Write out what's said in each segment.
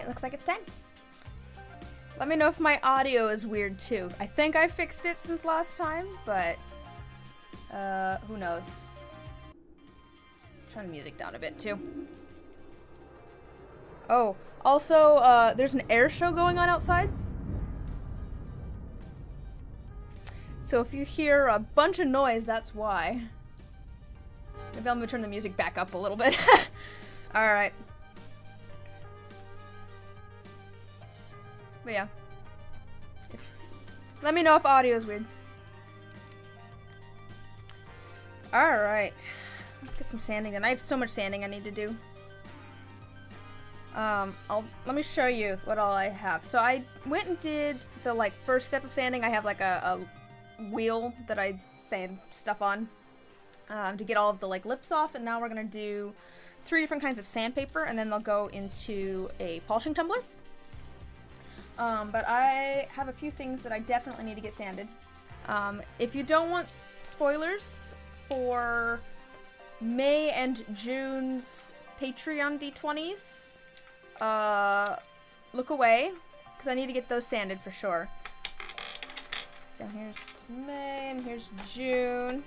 looks like it's time. Let me know if my audio is weird too. I think I fixed it since last time, but who knows? Turn the music down a bit too. Oh, also, there's an air show going on outside. So if you hear a bunch of noise, that's why. Maybe I'm gonna turn the music back up a little bit. Alright. But yeah. Let me know if audio is weird. Alright. Let's get some sanding done. I have so much sanding I need to do. Let me show you what all I have. So I went and did the first step of sanding. I have a wheel that I sand stuff on to get all of the lips off, and now we're gonna do 3 different kinds of sandpaper, and then they'll go into a polishing tumbler. But I have a few things that I definitely need to get sanded. If you don't want spoilers for May and June's Patreon D20s, look away, because I need to get those sanded for sure. So here's May and here's June.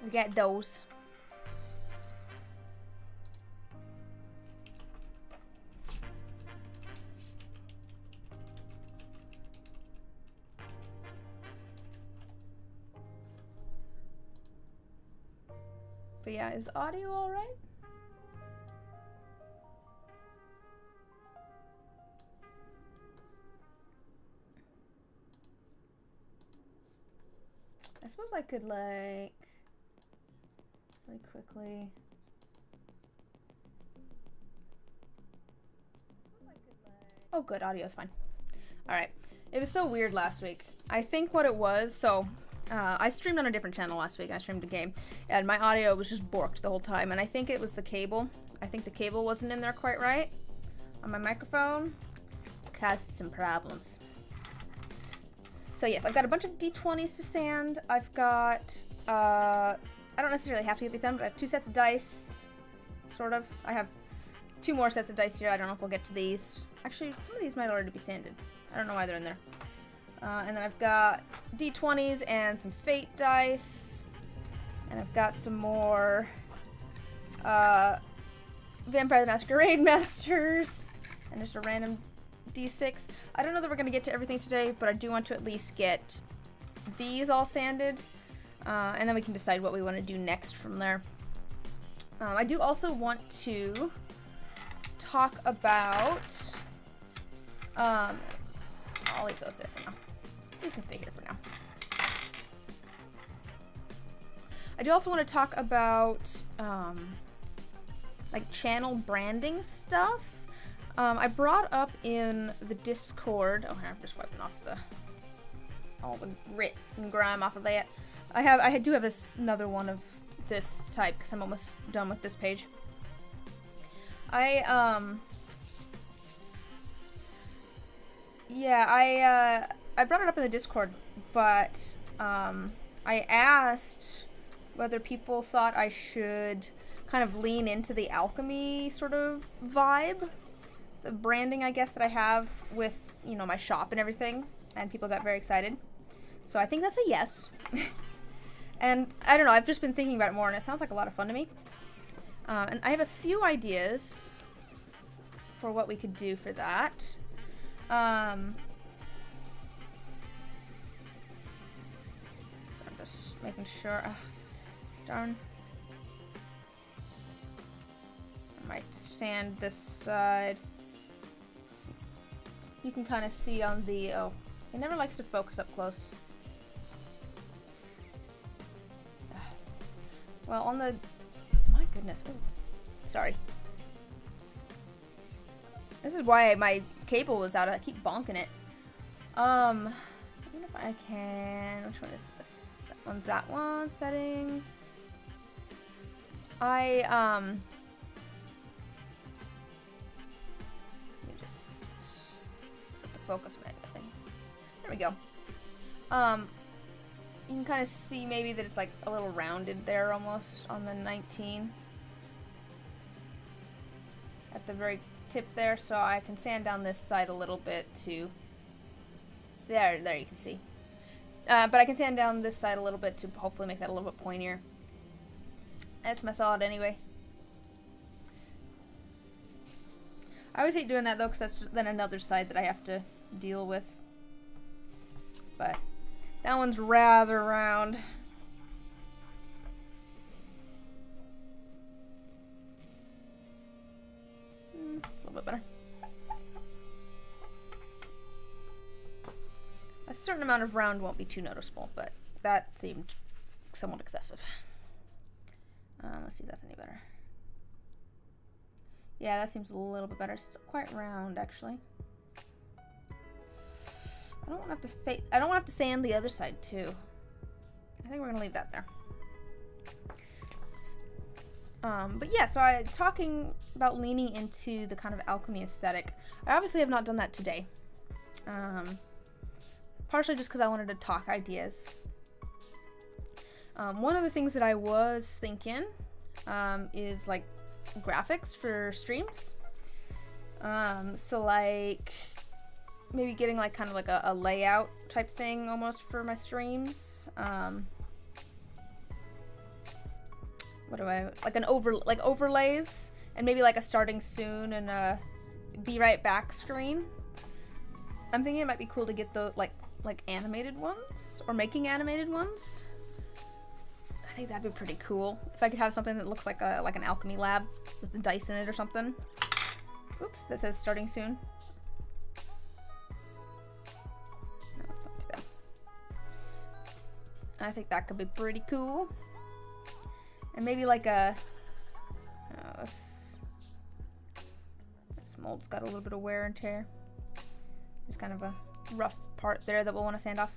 We got those. But yeah, is audio alright? I suppose I could really quickly. Oh good, audio's fine. Alright. It was so weird last week. I think what it was, so I streamed on a different channel last week. I streamed a game, and my audio was just borked the whole time, and I think it was the cable. I think the cable wasn't in there quite right on my microphone. Caused some problems. So yes, I've got a bunch of D20s to sand. I've got, I don't necessarily have to get these done, but I have 2 sets of dice, sort of. I have 2 more sets of dice here. I don't know if we'll get to these. Actually, some of these might already be sanded. I don't know why they're in there. And then I've got D20s and some fate dice. And I've got some more Vampire the Masquerade Masters. And just a random D6. I don't know that we're going to get to everything today, but I do want to at least get these all sanded. And then we can decide what we want to do next from there. I do also want to talk about... I'll leave those there for now. These can stay here for now. I do also want to talk about channel branding stuff. I brought up in the Discord. Oh, here, I'm just wiping off all the grit and grime off of that. I do have another one of this type because I'm almost done with this page. I brought it up in the Discord, but I asked whether people thought I should kind of lean into the alchemy sort of vibe, the branding, I guess, that I have with, my shop and everything, and people got very excited. So I think that's a yes. And I don't know, I've just been thinking about it more, and it sounds like a lot of fun to me. And I have a few ideas for what we could do for that. I'm just making sure. Ugh, darn. I might sand this side. You can kind of see on the... Oh, it never likes to focus up close. Ugh. Well, on the... My goodness. Ooh. Sorry. This is why my cable was out. I keep bonking it. I wonder if I can... Which one is this? That one's that one. Settings. Let me just set the focus manually. There we go. You can kind of see maybe that it's like a little rounded there almost on the 19. at the very tip there, so I can sand down this side a little bit to there you can see. But I can sand down this side a little bit to hopefully make that a little bit pointier. That's my thought anyway. I always hate doing that though, because that's then another side that I have to deal with. But that one's rather round. It's a little bit better. A certain amount of round won't be too noticeable, but that seemed somewhat excessive. Let's see if that's any better. Yeah, that seems a little bit better. It's quite round, actually. I don't want to have to sand the other side too. I think we're gonna leave that there. But yeah, so talking about leaning into the kind of alchemy aesthetic. I obviously have not done that today. Partially just because I wanted to talk ideas. One of the things that I was thinking is like graphics for streams. So like maybe getting like kind of like a layout type thing almost for my streams. What do I like overlays and maybe like a starting soon and a be right back screen. I'm thinking it might be cool to get the like animated ones or making animated ones. I think that'd be pretty cool if I could have something that looks like an alchemy lab with the dice in it or something. Oops, that says starting soon. No, it's not too bad. I think that could be pretty cool. And maybe like this mold's got a little bit of wear and tear. There's kind of a rough part there that we'll want to sand off.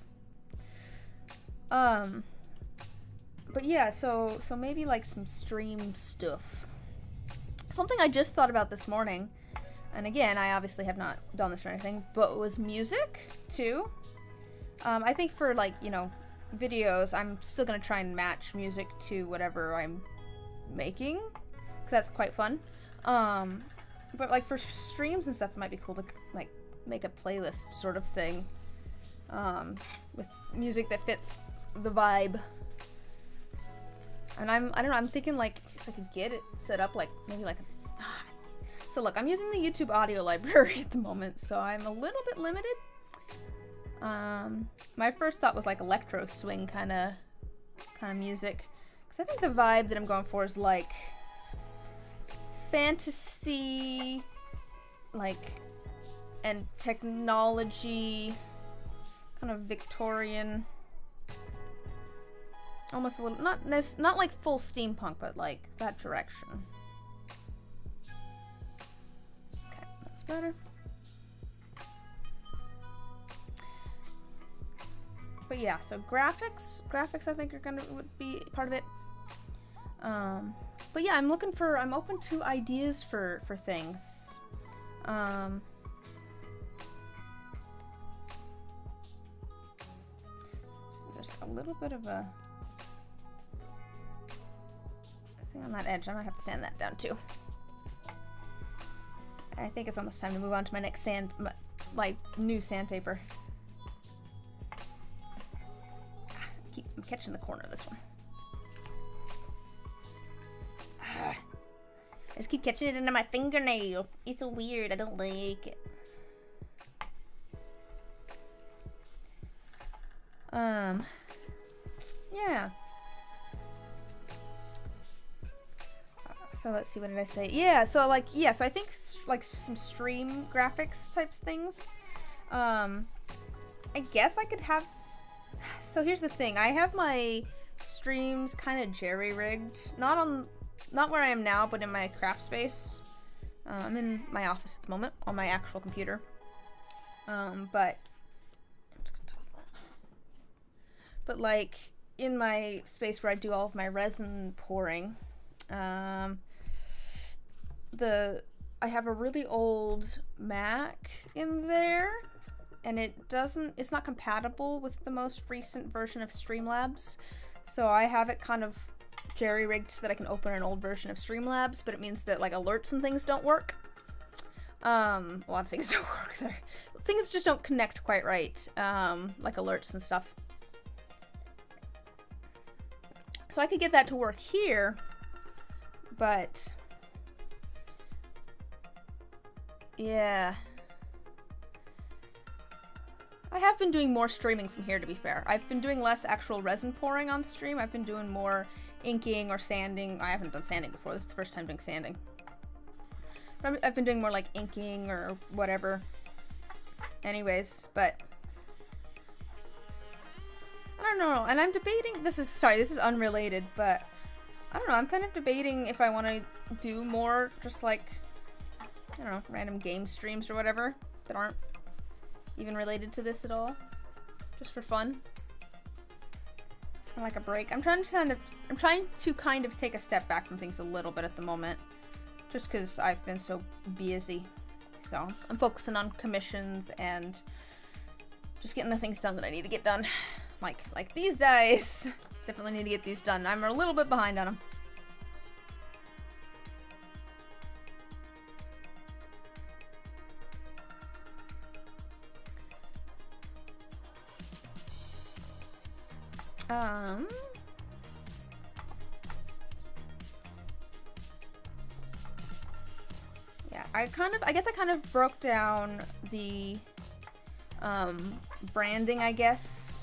But yeah, so maybe like some stream stuff. Something I just thought about this morning, and again, I obviously have not done this or anything, but it was music too. I think for like, you know, videos, I'm still gonna try and match music to whatever I'm making, because that's quite fun. But like for streams and stuff, it might be cool to like make a playlist sort of thing, with music that fits the vibe. And I don't know, I'm thinking like if I could get it set up like maybe like so look, I'm using the YouTube audio library at the moment, so I'm a little bit limited. My first thought was like electro swing kind of music, because I think the vibe that I'm going for is like fantasy, like, and technology, kind of Victorian, almost a little, not like full steampunk, but like that direction. Okay, that's better. But yeah, so graphics I think would be part of it. But yeah, I'm open to ideas for things. So there's a little bit of a thing on that edge. I might have to sand that down too. I think it's almost time to move on to my next my new sandpaper. I'm catching the corner of this one. I just keep catching it into my fingernail. It's so weird. I don't like it. Yeah. So let's see, what did I say? Yeah, so I think like some stream graphics types things. I guess I could have. So here's the thing. I have my streams kind of jerry-rigged. Not where I am now, but in my craft space. I'm in my office at the moment on my actual computer. But I'm just gonna toss that. But like in my space where I do all of my resin pouring, I have a really old Mac in there, and it's not compatible with the most recent version of Streamlabs. So I have it kind of jerry-rigged so that I can open an old version of Streamlabs, but it means that like alerts and things don't work. A lot of things don't work there. Things just don't connect quite right, like alerts and stuff. So I could get that to work here, but yeah. I have been doing more streaming from here, to be fair. I've been doing less actual resin pouring on stream. I've been doing more inking or sanding. I haven't done sanding before. This is the first time doing sanding. But I've been doing more like inking or whatever. Anyways, but I don't know. And I'm debating, this is unrelated, but I don't know. I'm kind of debating if I want to do more just like, I don't know, random game streams or whatever that aren't even related to this at all. Just for fun. It's kind of like a break. I'm trying to kind of take a step back from things a little bit at the moment. Just because I've been so busy. So I'm focusing on commissions and just getting the things done that I need to get done. Like these dice. Definitely need to get these done. I'm a little bit behind on them. Yeah, I guess I kind of broke down the branding, I guess.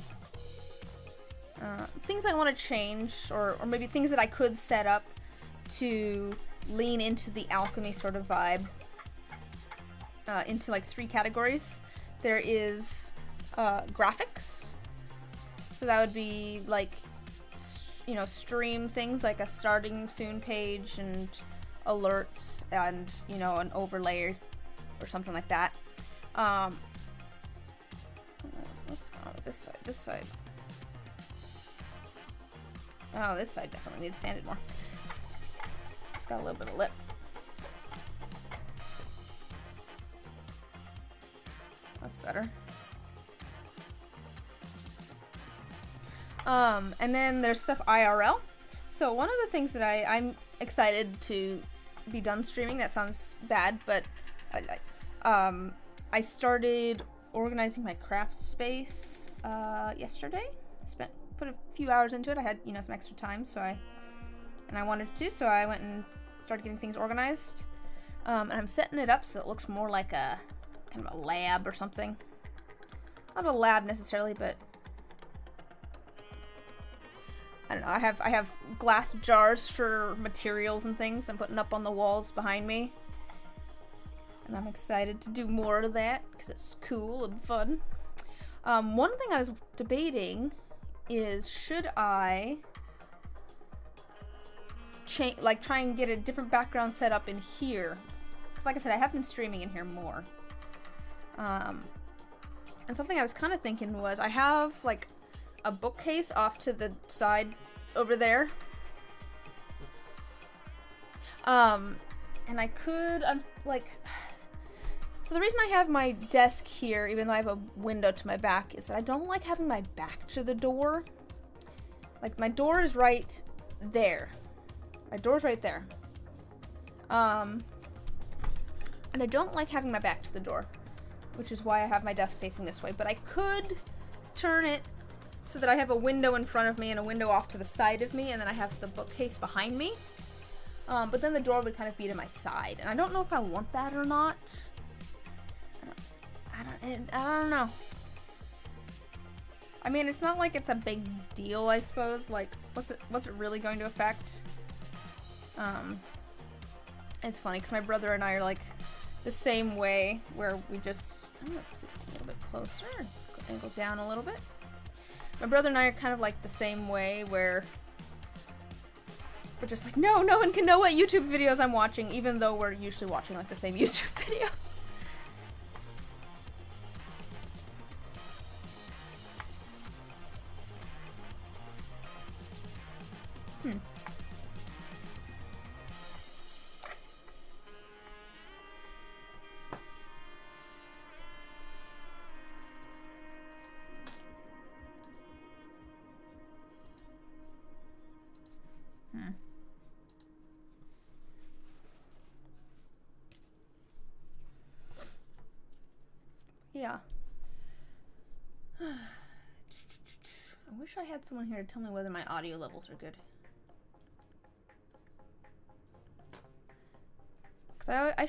Things I want to change, or maybe things that I could set up to lean into the alchemy sort of vibe. Into like 3 categories. There is graphics. So that would be like, you know, stream things like a starting soon page and alerts and, you know, an overlay or something like that. What's going on with this side? This side. Oh, this side definitely needs sanded more. It's got a little bit of lip. That's better. And then there's stuff IRL. So one of the things that I'm excited to be done streaming, that sounds bad, but I started organizing my craft space yesterday. Put a few hours into it. I had, you know, some extra time, so I wanted to, so I went and started getting things organized. And I'm setting it up so it looks more like a kind of a lab or something. Not a lab necessarily, but I don't know. I have glass jars for materials and things I'm putting up on the walls behind me. And I'm excited to do more of that because it's cool and fun. One thing I was debating is, should I try and get a different background set up in here? Because like I said, I have been streaming in here more. And something I was kind of thinking was, I have like a bookcase off to the side over there. And I could, so the reason I have my desk here, even though I have a window to my back, is that I don't like having my back to the door. Like, my door is right there. My door's right there. And I don't like having my back to the door, which is why I have my desk facing this way. But I could turn it so that I have a window in front of me and a window off to the side of me, and then I have the bookcase behind me. But then the door would kind of be to my side, and I don't know if I want that or not. I don't know. I mean, it's not like it's a big deal, I suppose. Like, what's it really going to affect? It's funny because my brother and I are like the same way, where we just, I'm gonna scoot this a little bit closer and go down a little bit. My brother and I are kind of like the same way, where we're just like, no one can know what YouTube videos I'm watching, even though we're usually watching like the same YouTube videos. I wish I had someone here to tell me whether my audio levels are good. Cause I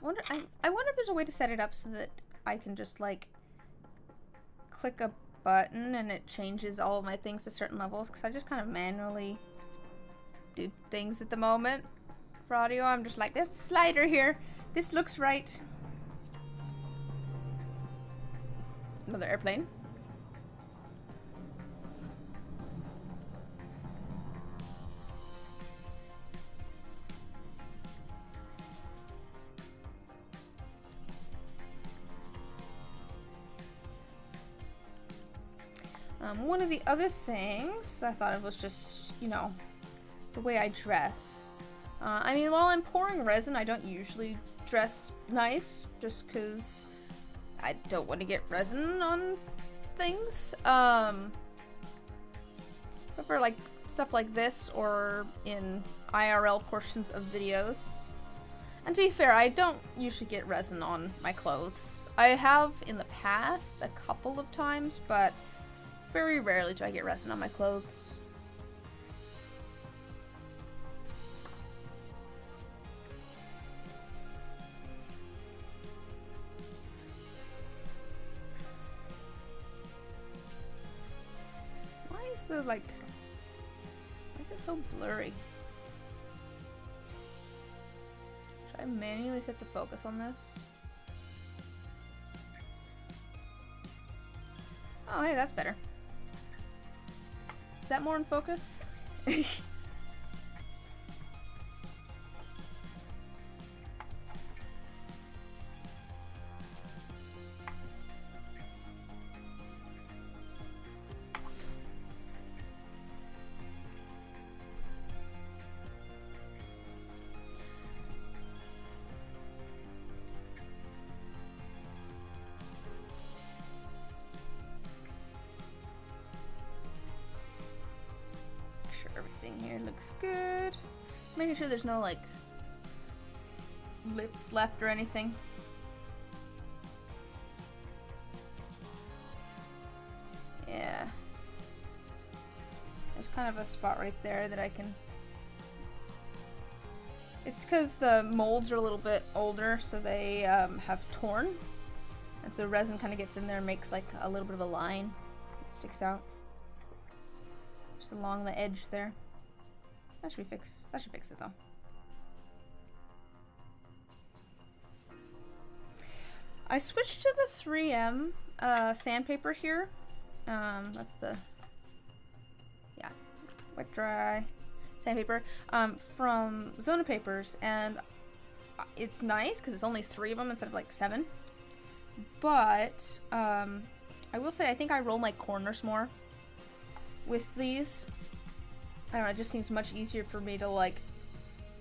wonder if there's a way to set it up so that I can just like click a button and it changes all of my things to certain levels, because I just kind of manually do things at the moment. For audio, I'm just like, there's a slider here. This looks right. Another airplane. One of the other things that I thought of was just, you know, the way I dress. I mean, while I'm pouring resin, I don't usually dress nice, just because I don't want to get resin on things. But for like stuff like this, or in IRL portions of videos. And to be fair, I don't usually get resin on my clothes. I have in the past a couple of times, but very rarely do I get resin on my clothes. Why is it so blurry? Should I manually set the focus on this? Oh, hey, that's better. Is that more in focus? Everything here looks good. Making sure there's no like lips left or anything. Yeah. There's kind of a spot right there that I can... It's because the molds are a little bit older, so they have torn. And so resin kind of gets in there and makes like a little bit of a line that sticks out. Just along the edge there. That should be fixed. That should fix it though. I switched to the 3M sandpaper here. That's the wet dry sandpaper from Zona Papers, and it's nice because it's only 3 of them instead of like 7. But I will say I think I roll my corners more with these. I don't know, it just seems much easier for me to like,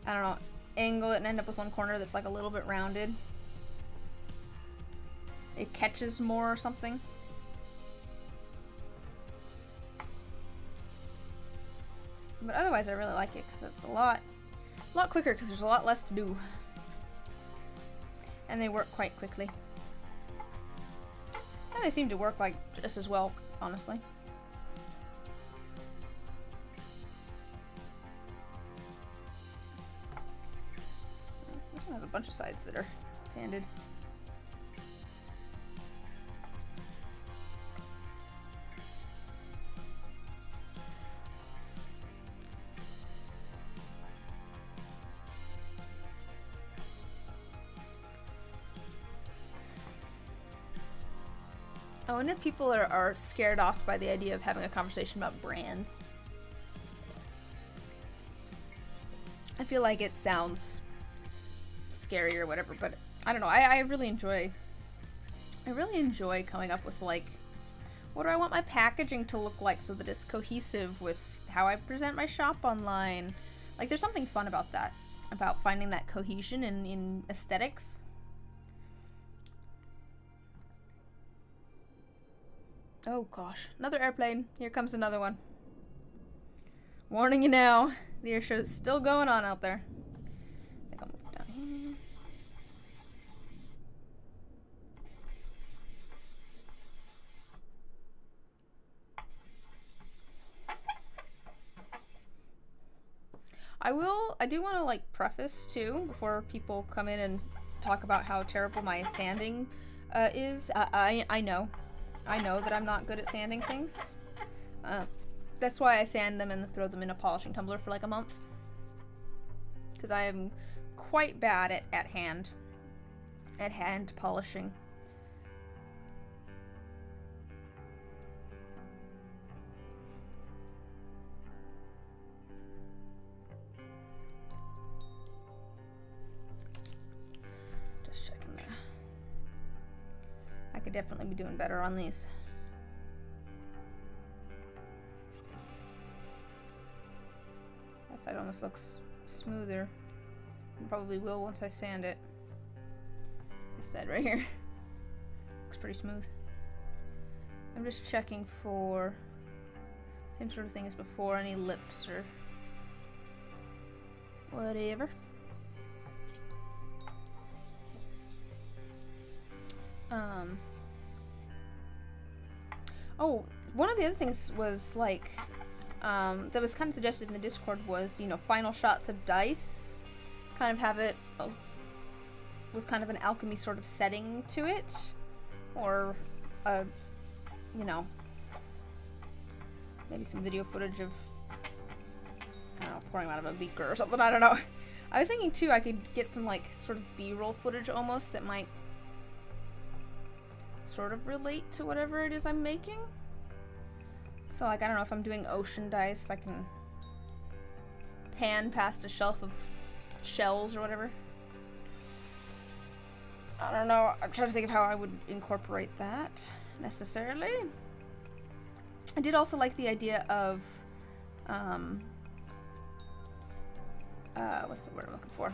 I don't know, angle it and end up with one corner that's like a little bit rounded. It catches more or something. But otherwise I really like it because it's a lot quicker because there's a lot less to do. And they work quite quickly. And they seem to work like just as well, honestly. This one has a bunch of sides that are sanded. I wonder if people are scared off by the idea of having a conversation about brands. I feel like it sounds scary or whatever, but I don't know. I really enjoy coming up with like, what do I want my packaging to look like so that it's cohesive with how I present my shop online. Like, there's something fun about that, about finding that cohesion in aesthetics. Oh gosh, another airplane. Here comes another one. Warning you now, the air show is still going on out there. I think I'll move down here. I do want to like preface too, before people come in and talk about how terrible my sanding is. I know that I'm not good at sanding things. That's why I sand them and throw them in a polishing tumbler for like a month. Because I am quite bad at hand polishing. Just checking there. I could definitely be doing better on these. That side almost looks smoother. It probably will once I sand it. This side right here looks pretty smooth. I'm just checking for same sort of thing as before, any lips or whatever. Oh, one of the other things was like that was kind of suggested in the Discord was, you know, final shots of dice. Kind of have it with kind of an alchemy sort of setting to it. Or, you know, maybe some video footage of, I don't know, pouring out of a beaker or something, I don't know. I was thinking too I could get some like sort of B-roll footage almost that might sort of relate to whatever it is I'm making. So like, I don't know, if I'm doing ocean dice, I can pan past a shelf of shells or whatever. I don't know, I'm trying to think of how I would incorporate that necessarily. I did also like the idea of what's the word I'm looking for?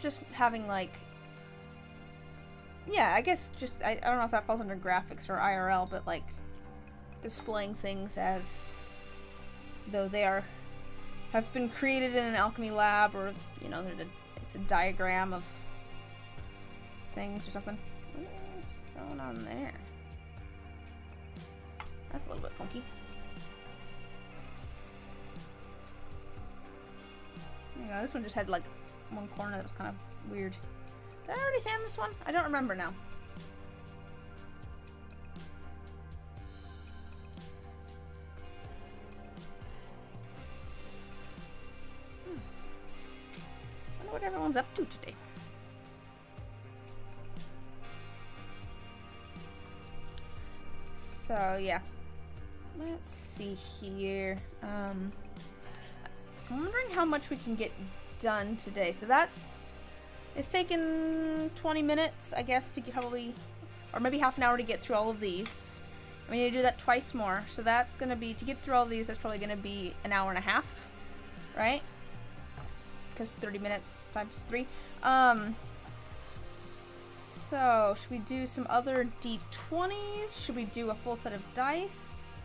Just having like, yeah, I guess just, I don't know if that falls under graphics or IRL, but like displaying things as though they have been created in an alchemy lab, or, you know, it's a diagram of things or something. What's going on there? That's a little bit funky. There you go, this one just had like one corner that was kind of weird. Did I already sand this one? I don't remember now. Wonder what everyone's up to today. So yeah, let's see here. I'm wondering how much we can get done today. So it's taken 20 minutes, I guess, to get probably, or maybe half an hour to get through all of these. I need to do that twice more. So that's gonna be, to get through all of these, that's probably gonna be an hour and a half, right? Because 30 minutes times 3. So should we do some other D20s? Should we do a full set of dice?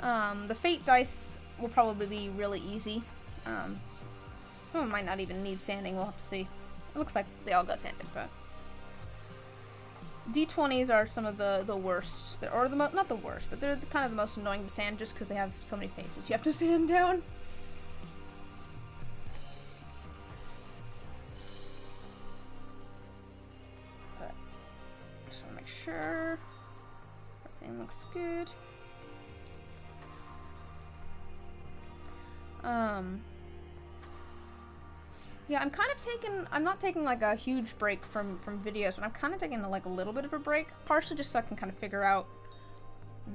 The fate dice will probably be really easy. Some of them might not even need sanding, we'll have to see. It looks like they all got sanded, but D20s are some of the worst, or not the worst, but they're kind of the most annoying to sand just because they have so many faces you have to sand down. But just want to make sure everything looks good. Yeah, I'm not taking like a huge break from videos, but I'm kind of taking like a little bit of a break, partially just so I can kind of figure out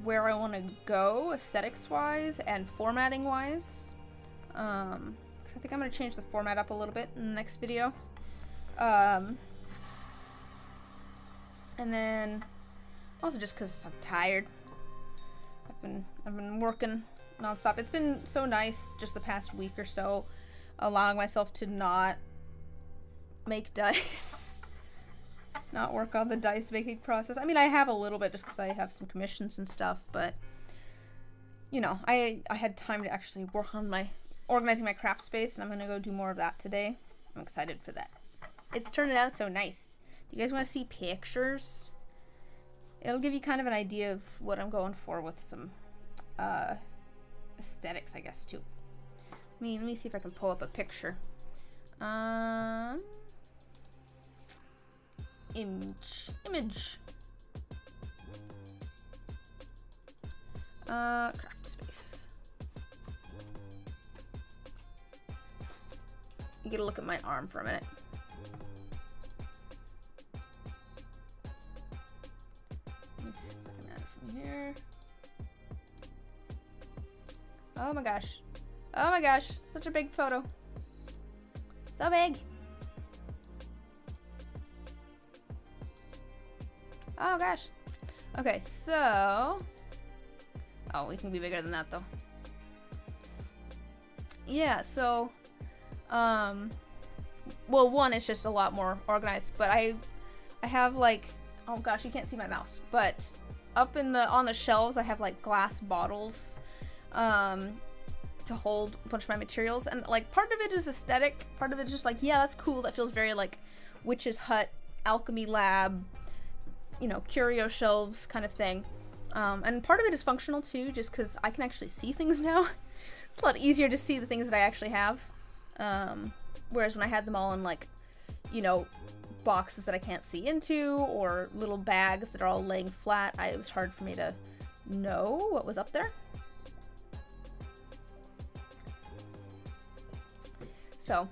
where I want to go aesthetics-wise and formatting-wise. Because I think I'm going to change the format up a little bit in the next video. And then also just because I'm tired. I've been working nonstop. It's been so nice just the past week or so, allowing myself to not make dice, not work on the dice making process. I mean, I have a little bit just because I have some commissions and stuff, but you know, I had time to actually work on organizing my craft space, and I'm gonna go do more of that today. I'm excited for that. It's turning out so nice. Do you guys want to see pictures? it'll give you kind of an idea of what I'm going for with some aesthetics, I guess, too. Let me see if I can pull up a picture. Image. Craft space. You get a look at my arm for a minute. Let me see if I can add it from here. Oh my gosh. Oh my gosh. Such a big photo. So big. Oh gosh. Okay, so... Oh, we can be bigger than that though. Yeah, so... Well, one, it's just a lot more organized, but I have like... Oh gosh, you can't see my mouse. But up in on the shelves, I have like glass bottles to hold a bunch of my materials. And like part of it is aesthetic. Part of it is just like, yeah, that's cool. That feels very like Witch's Hut, Alchemy Lab, you know, curio shelves kind of thing. And part of it is functional too, just because I can actually see things now. It's a lot easier to see the things that I actually have. Whereas when I had them all in like, you know, boxes that I can't see into, or little bags that are all laying flat, it was hard for me to know what was up there. So,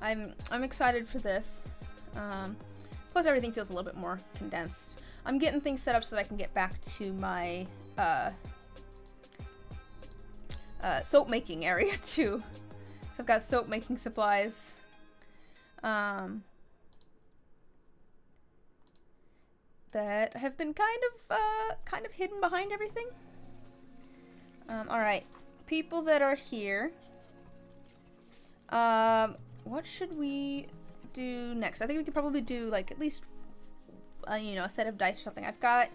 I'm excited for this. Plus everything feels a little bit more condensed. I'm getting things set up so that I can get back to my soap making area too. I've got soap making supplies. That have been kind of hidden behind everything. Alright. People that are here. What should we do next? I think we could probably do like at least you know, a set of dice or something. I've got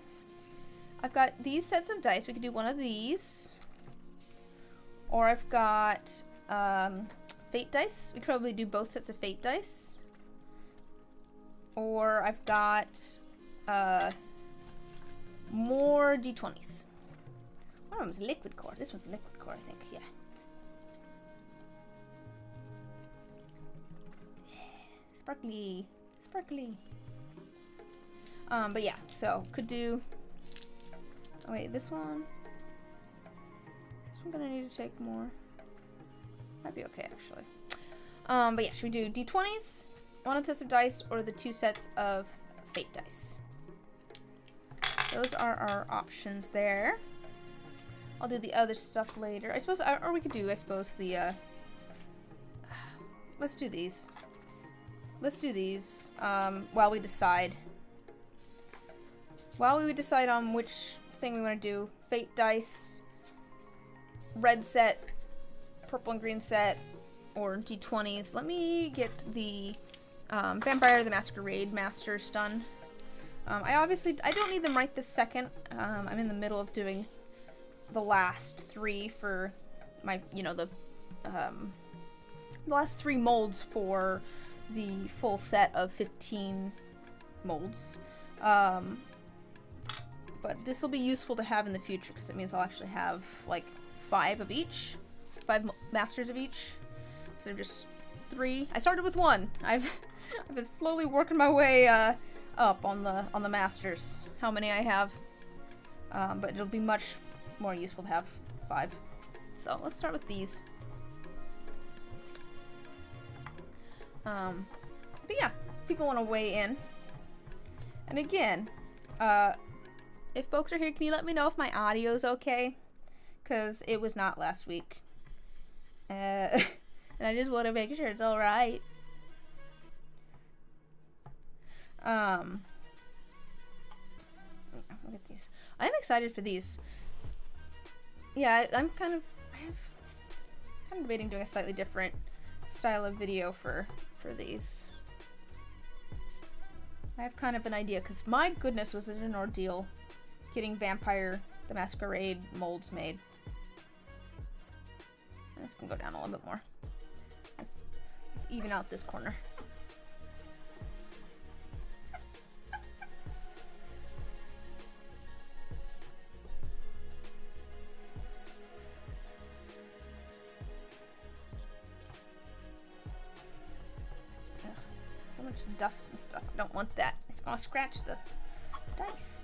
these sets of dice. We could do one of these. Or I've got fate dice. We could probably do both sets of fate dice. Or I've got more d20s. One of them's liquid core. This one's liquid core, I think. Yeah. Sparkly. Sparkly. But yeah, so could do. Oh wait, this one. Is this one gonna need to take more? Might be okay actually. But yeah, should we do d20s, one set of dice, or the 2 sets of fate dice? Those are our options there. I'll do the other stuff later. I suppose, or we could do, I suppose, the. Let's do these. Let's do these while we decide. While we decide on which thing we want to do. Fate dice, red set, purple and green set, or d20s. Let me get the Vampire the Masquerade Masters done. I don't need them right this second. I'm in the middle of doing the last 3 for my, you know, the last 3 molds for the full set of 15 molds. But this will be useful to have in the future because it means I'll actually have like 5 of each, 5 masters of each, instead of just 3. I started with 1. I've been slowly working my way up on the masters. How many I have, but it'll be much more useful to have 5. So let's start with these. But yeah, people want to weigh in. And again, if folks are here, can you let me know if my audio's okay? Because it was not last week. And I just want to make sure it's alright. Look at these. I'm excited for these. Yeah, I'm kind of debating doing a slightly different style of video for these. I have kind of an idea, because my goodness was it an ordeal getting Vampire the Masquerade molds made. This can go down a little bit more. Let's even out this corner. So much dust and stuff. I don't want that. It's gonna scratch the dice.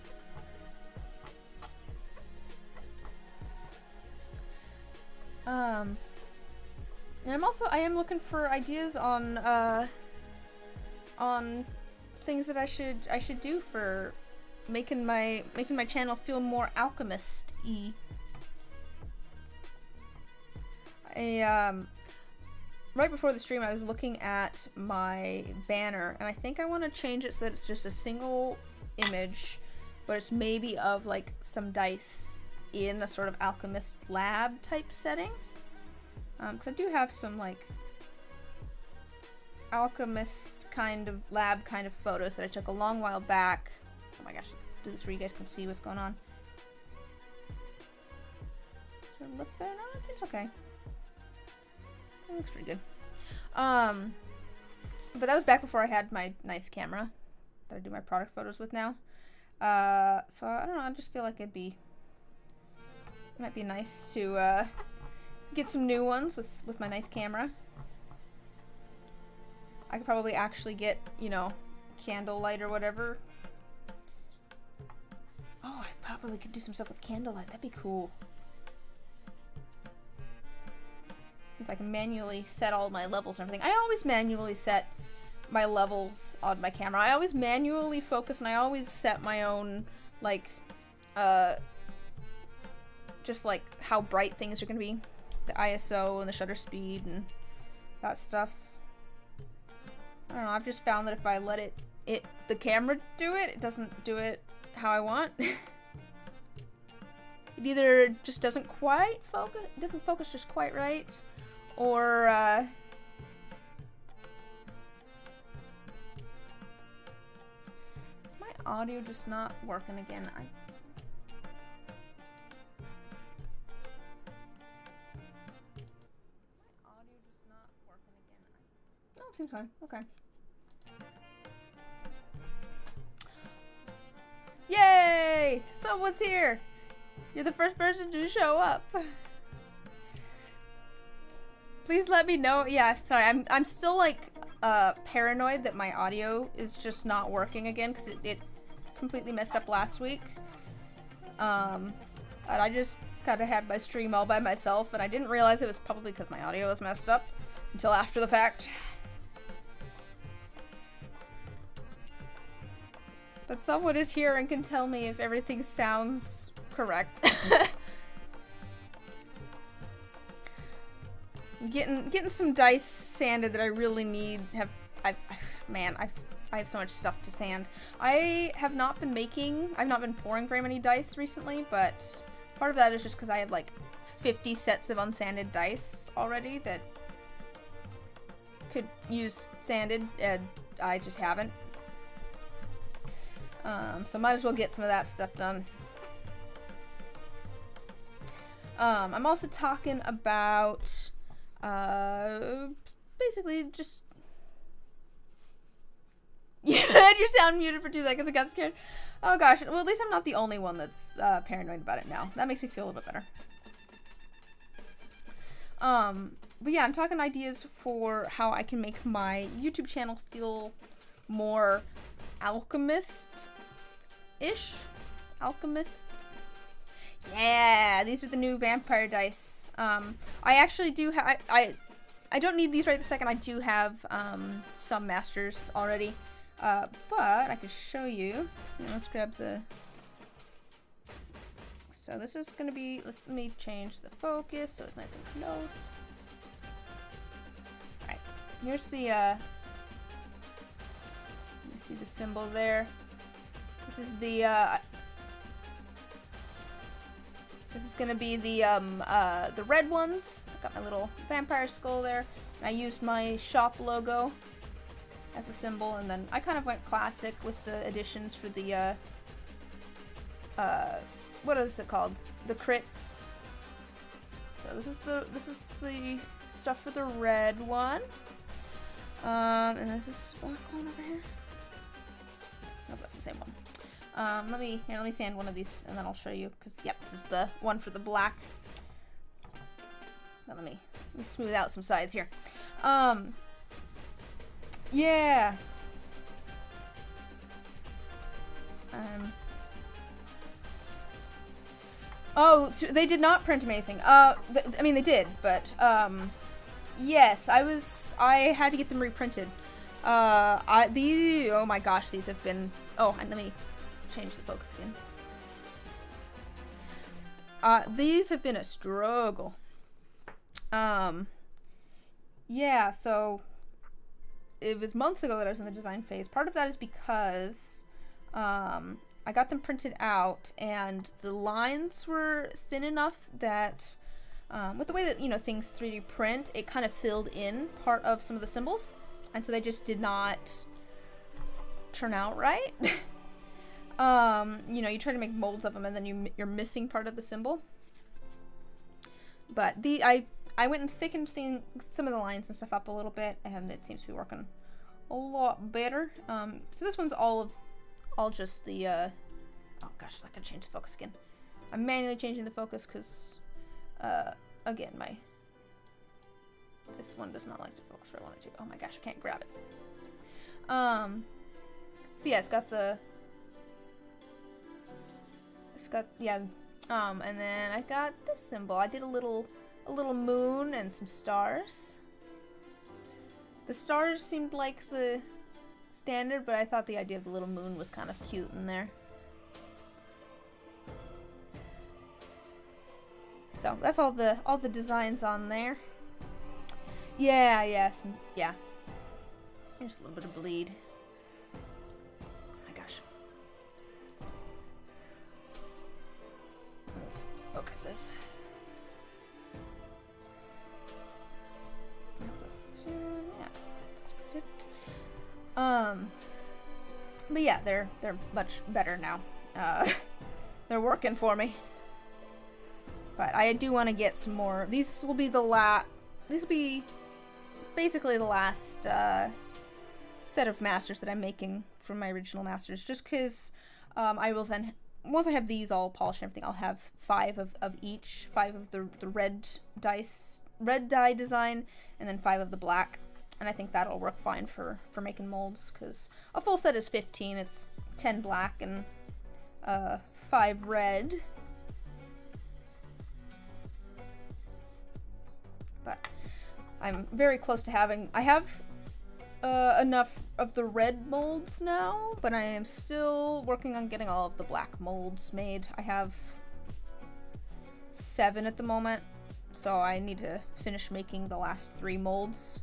And I am looking for ideas on things that I should do for making my channel feel more alchemist-y. Right before the stream I was looking at my banner, and I think I want to change it so that it's just a single image, but it's maybe of like some dice in a sort of alchemist lab type setting. Because I do have some like alchemist kind of lab kind of photos that I took a long while back. Oh my gosh, do this where you guys can see what's going on. Is there a lip there? No, it seems okay. It looks pretty good. But that was back before I had my nice camera that I do my product photos with now. So I don't know, I just feel like it might be nice to get some new ones with my nice camera. I could probably actually get, you know, candlelight or whatever. Oh, I probably could do some stuff with candlelight. That'd be cool. Since I can manually set all my levels and everything. I always manually set my levels on my camera. I always manually focus, and I always set my own, like, just like how bright things are gonna be. The ISO and the shutter speed and that stuff. I don't know, I've just found that if I let the camera do it, it doesn't do it how I want. It either just doesn't quite focus, it doesn't focus just quite right, or my audio just not working again. Seems fine. Okay. Yay! Someone's here! You're the first person to show up. Please let me know. Yeah, sorry. I'm still like paranoid that my audio is just not working again because it completely messed up last week. And I just kind of had my stream all by myself, and I didn't realize it was probably because my audio was messed up until after the fact. But someone is here and can tell me if everything sounds correct. Getting some dice sanded that I really need. I have so much stuff to sand. I've not been pouring very many dice recently, but part of that is just because I have like 50 sets of unsanded dice already that could use sanded, and I just haven't. So might as well get some of that stuff done. I'm also talking about, basically just... You had your sound muted for 2 seconds, I got scared. Oh gosh, well at least I'm not the only one that's paranoid about it now. That makes me feel a little bit better. But yeah, I'm talking ideas for how I can make my YouTube channel feel more alchemist-ish? Alchemist? Yeah, these are the new vampire dice. I actually do have, I don't need these right this second. I do have some masters already, but I could show you. Let's grab the, so this is gonna be, let me change the focus so it's nice and close. Alright, here's the, see the symbol there. This is the this is gonna be the red ones. I've got my little vampire skull there. And I used my shop logo as the symbol, and then I kind of went classic with the additions for the what is it called? The crit. So this is the stuff for the red one. And there's this black one over here. Nope, that's the same one. Let me sand one of these and then I'll show you, because yep, this is the one for the black. Now let me smooth out some sides here. Yeah. Oh, they did not print amazing. I mean, they did, but, yes, I had to get them reprinted. Oh my gosh, these have been, oh, and let me change the focus again. These have been a struggle. Yeah, so it was months ago that I was in the design phase. Part of that is because, I got them printed out and the lines were thin enough that, with the way that, you know, things 3D print, it kind of filled in part of some of the symbols. And so they just did not turn out right. You know, you try to make molds of them and then you're missing part of the symbol. But I went and thickened some of the lines and stuff up a little bit, and it seems to be working a lot better. So this one's all just the, oh gosh, I gotta change the focus again. I'm manually changing the focus because, again, this one does not like to focus where I want it to. Oh my gosh, I can't grab it. So yeah, and then I got this symbol. I did a little moon and some stars. The stars seemed like the standard, but I thought the idea of the little moon was kind of cute in there. So that's all the designs on there. Yeah. Here's a little bit of bleed. Oh my gosh. Focus this. Yeah, that's pretty good. But yeah, they're much better now. They're working for me. But I do want to get some more. These will be basically the last set of masters that I'm making from my original masters, just because I will then, once I have these all polished and everything, I'll have 5 of each, 5 of the red dye design, and then 5 of the black, and I think that'll work fine for making molds, because a full set is 15, it's 10 black and 5 red. But I'm very close to having, I have enough of the red molds now, but I am still working on getting all of the black molds made. I have 7 at the moment, so I need to finish making the last 3 molds.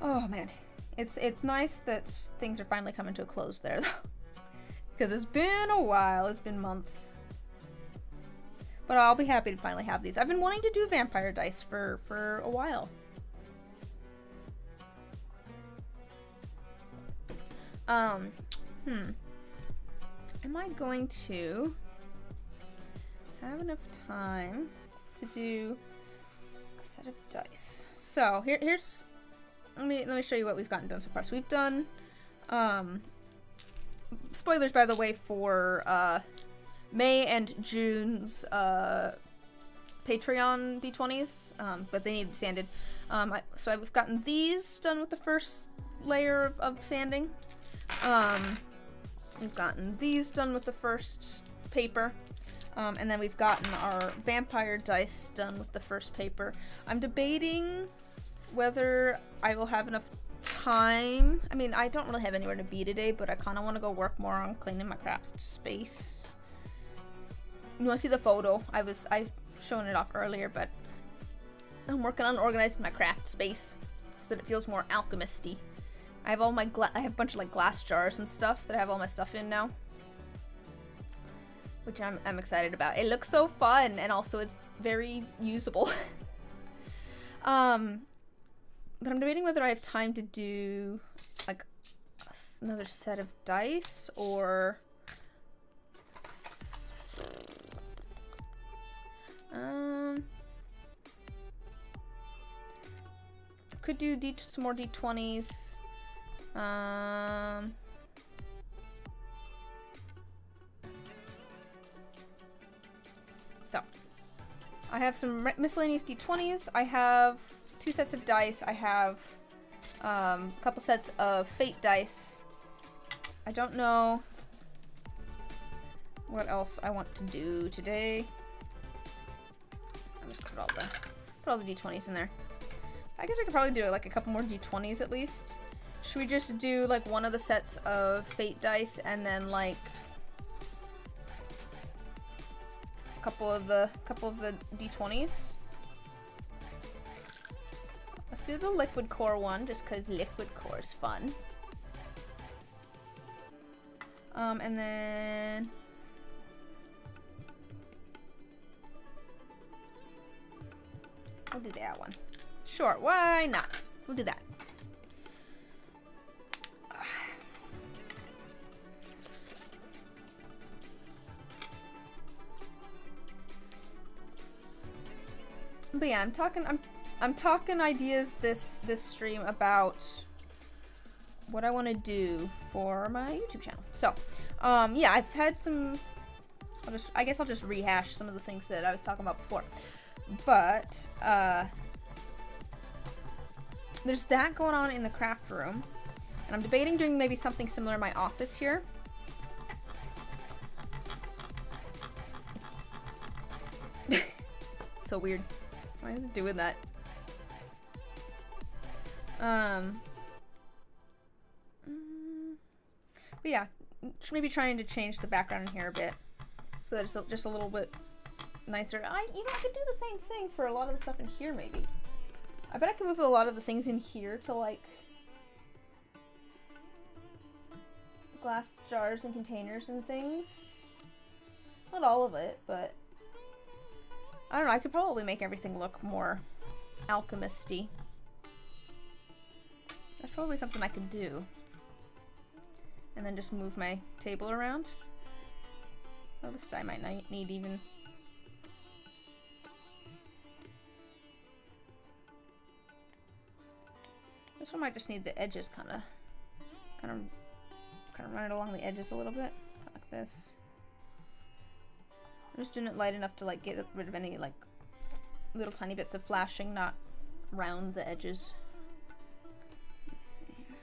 Oh man, it's nice that things are finally coming to a close there though, because it's been a while, it's been months. But I'll be happy to finally have these. I've been wanting to do vampire dice for a while. Am I going to have enough time to do a set of dice? So here's let me show you what we've gotten done so far. So we've done spoilers, by the way, for May and June's Patreon D20s, but they need to be sanded. So we've gotten these done with the first layer of sanding. We've gotten these done with the first paper. And then we've gotten our vampire dice done with the first paper. I'm debating whether I will have enough time. I mean, I don't really have anywhere to be today, but I kind of want to go work more on cleaning my craft space. You want to see the photo? I shown it off earlier, but I'm working on organizing my craft space so that it feels more alchemisty. I have all my I have a bunch of like glass jars and stuff that I have all my stuff in now, which I'm excited about. It looks so fun, and also it's very usable. But I'm debating whether I have time to do like another set of dice, or could do some more D20s. So I have some miscellaneous D20s. I have 2 sets of dice. I have a couple sets of fate dice. I don't know what else I want to do today. I'm just put all the d20s in there. I guess I could probably do like a couple more d20s at least. Should we just do like one of the sets of fate dice and then like a couple of the d20s? Let's do the liquid core one just because liquid core is fun. And then we'll do that one. Sure, why not? We'll do that. But yeah, I'm talking ideas this stream about what I want to do for my YouTube channel. So, yeah, I've had some. I guess I'll just rehash some of the things that I was talking about before. But there's that going on in the craft room, and I'm debating doing maybe something similar in my office here. So weird. Why is it doing that? But yeah, maybe trying to change the background in here a bit, so that it's just a little bit nicer. I could do the same thing for a lot of the stuff in here, maybe. I bet I can move a lot of the things in here to, like, glass jars and containers and things. Not all of it, but I don't know, I could probably make everything look more alchemist-y. That's probably something I could do. And then just move my table around. Oh, this die might not need even. This one might just need the edges kind of run it along the edges a little bit, like this. I'm just doing it light enough to like get rid of any like little tiny bits of flashing, not round the edges. Let's see here.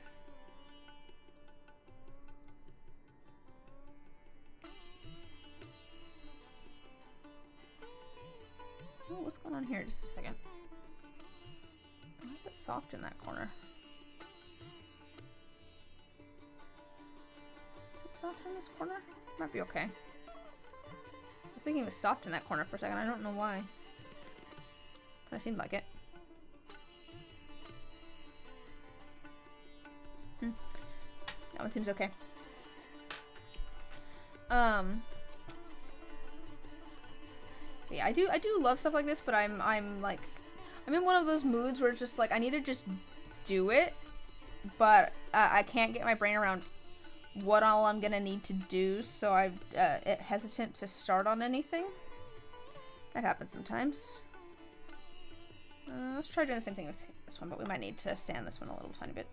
Oh, what's going on here? Just a second. Why is it soft in that corner? Is it soft in this corner? Might be okay. I was thinking it was soft in that corner for a second. I don't know why. That seemed like it. That one seems okay. Yeah, I do love stuff like this, but I'm like, I'm in one of those moods where it's just like I need to just do it, but I can't get my brain around what all I'm gonna need to do, so I'm hesitant to start on anything. That happens sometimes. Let's try doing the same thing with this one, but we might need to sand this one a little tiny bit.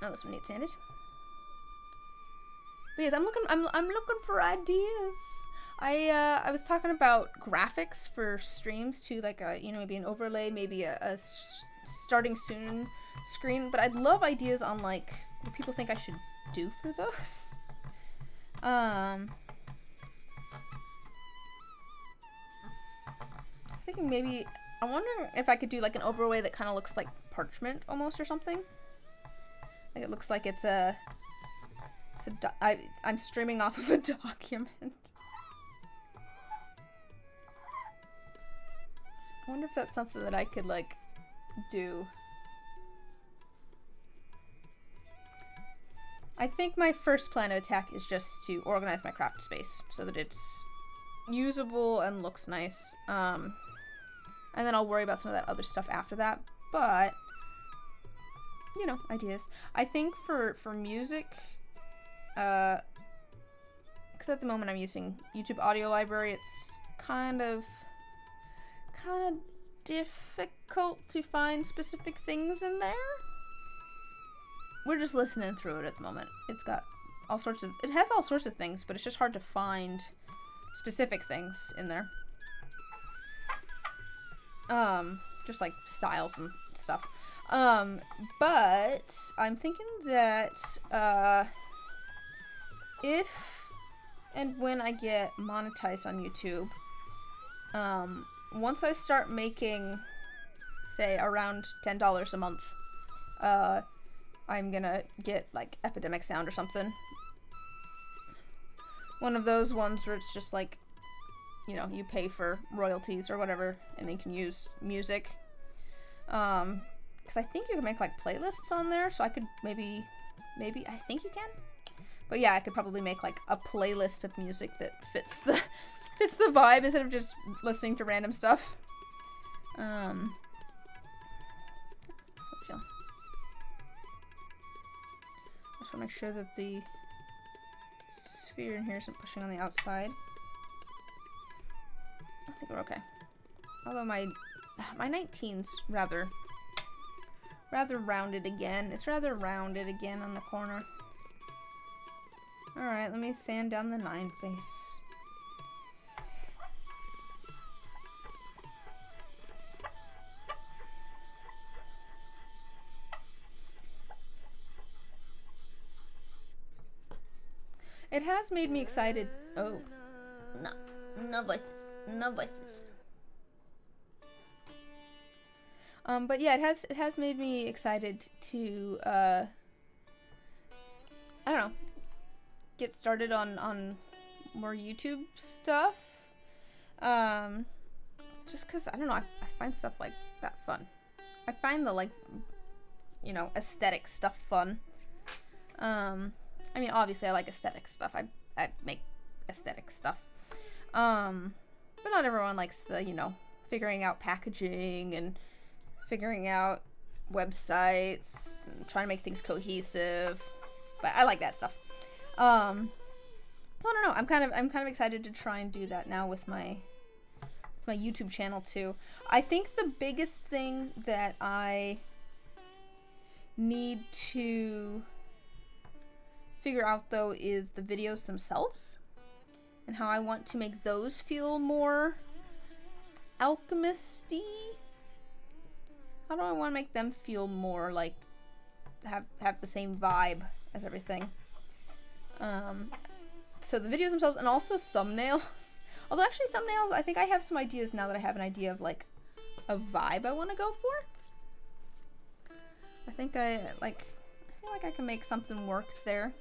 Oh, this one needs sanded. But yes, I'm looking for ideas. I was talking about graphics for streams too, like maybe an overlay, maybe a starting soon screen. But I'd love ideas on like what people think I should do for those. I was thinking maybe, I'm wondering if I could do like an overlay that kind of looks like parchment almost or something. Like it looks like I'm streaming off of a document. I wonder if that's something that I could like do. I think my first plan of attack is just to organize my craft space so that it's usable and looks nice. And then I'll worry about some of that other stuff after that. But, you know, ideas. I think for music, because at the moment I'm using YouTube Audio Library, it's kind of difficult to find specific things in there. we're just listening through it at the moment. It's got all sorts of, it has all sorts of things, but it's just hard to find specific things in there. Just like styles and stuff. But I'm thinking that, if and when I get monetized on YouTube, once I start making, say, around $10 a month, I'm gonna get, like, Epidemic Sound or something. One of those ones where it's just, like, you know, you pay for royalties or whatever, and then you can use music. Because I think you can make, like, playlists on there, so I could maybe, I think you can? But yeah, I could probably make, like, a playlist of music that fits the vibe instead of just listening to random stuff. I just want to make sure that the sphere in here isn't pushing on the outside. I think we're okay. Although my 19's rather rounded again. It's rather rounded again on the corner. Alright, let me sand down the 9 face. It has made me excited. Oh. No voices. No voices. But yeah, it has made me excited to, I don't know, get started on more YouTube stuff. Just cause, I don't know, I find stuff like that fun. I find the, like, you know, aesthetic stuff fun. I mean, obviously I like aesthetic stuff. I make aesthetic stuff. But not everyone likes the, you know, figuring out packaging and figuring out websites and trying to make things cohesive. But I like that stuff. So I don't know. I'm kind of excited to try and do that now with my YouTube channel too. I think the biggest thing that I need to figure out though is the videos themselves and how I want to make those feel more alchemisty. How do I want to make them feel more like have the same vibe as everything? So the videos themselves and also thumbnails. Although actually thumbnails, I think I have some ideas now that I have an idea of like a vibe I want to go for. I think I feel like I can make something work there.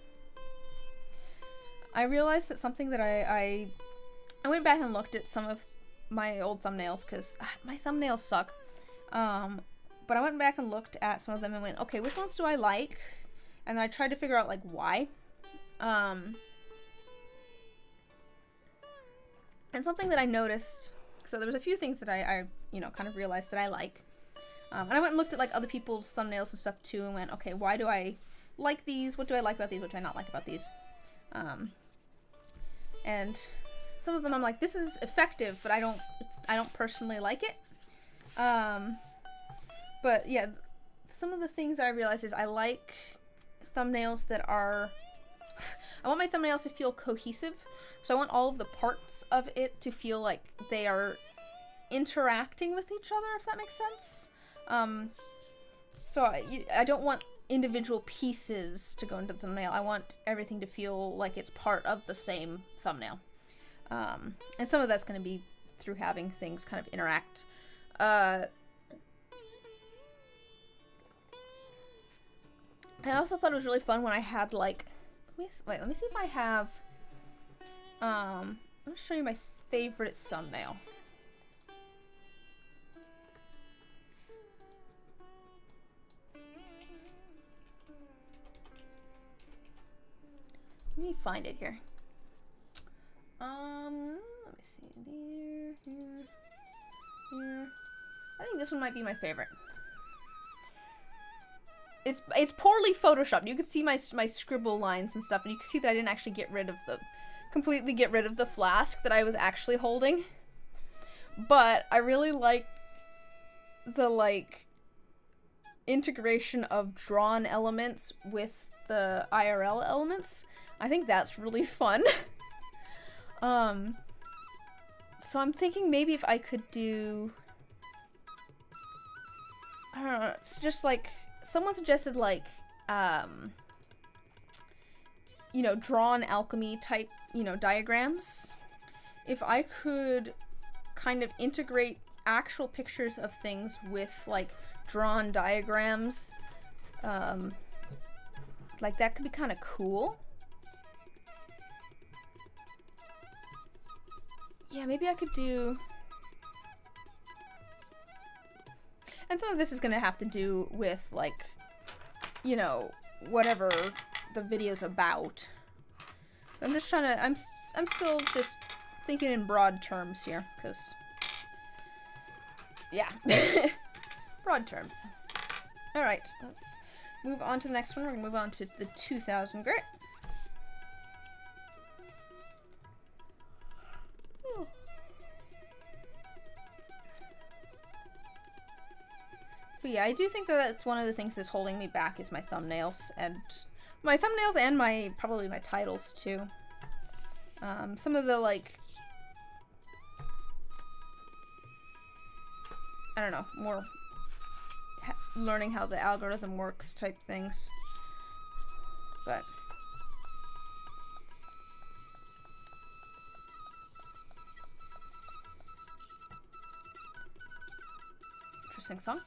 I realized that something that I went back and looked at some of my old thumbnails because my thumbnails suck. But I went back and looked at some of them and went, okay, which ones do I like? And then I tried to figure out like why. And something that I noticed, so there was a few things that I you know, kind of realized that I like. And I went and looked at like other people's thumbnails and stuff too and went, okay, why do I like these? What do I like about these? What do I not like about these? And some of them I'm like, this is effective, but I don't personally like it. But yeah, some of the things I realized is I like thumbnails that are, I want my thumbnails to feel cohesive. So I want all of the parts of it to feel like they are interacting with each other, if that makes sense. So I don't want individual pieces to go into the thumbnail. I want everything to feel like it's part of the same thumbnail. And some of that's going to be through having things kind of interact. I also thought it was really fun when I had like, let me see if I have, I'm going to show you my favorite thumbnail. Let me find it here. Let me see. Here. I think this one might be my favorite. It's poorly photoshopped. You can see my scribble lines and stuff, and you can see that I didn't actually completely get rid of the flask that I was actually holding. But I really like the integration of drawn elements with the IRL elements. I think that's really fun. So I'm thinking maybe if I could do, I don't know, it's just like, someone suggested like, you know, drawn alchemy type, you know, diagrams. If I could kind of integrate actual pictures of things with like drawn diagrams, like that could be kind of cool. Yeah, maybe I could do... And some of this is gonna have to do with, like, you know, whatever the video's about. But I'm just trying to... I'm still just thinking in broad terms here, because... Yeah. Broad terms. Alright, let's move on to the next one. We're gonna move on to the 2000 grit. But yeah, I do think that that's one of the things that's holding me back is my thumbnails and my probably my titles too. Some of the like, I don't know, more learning how the algorithm works type things. But interesting song.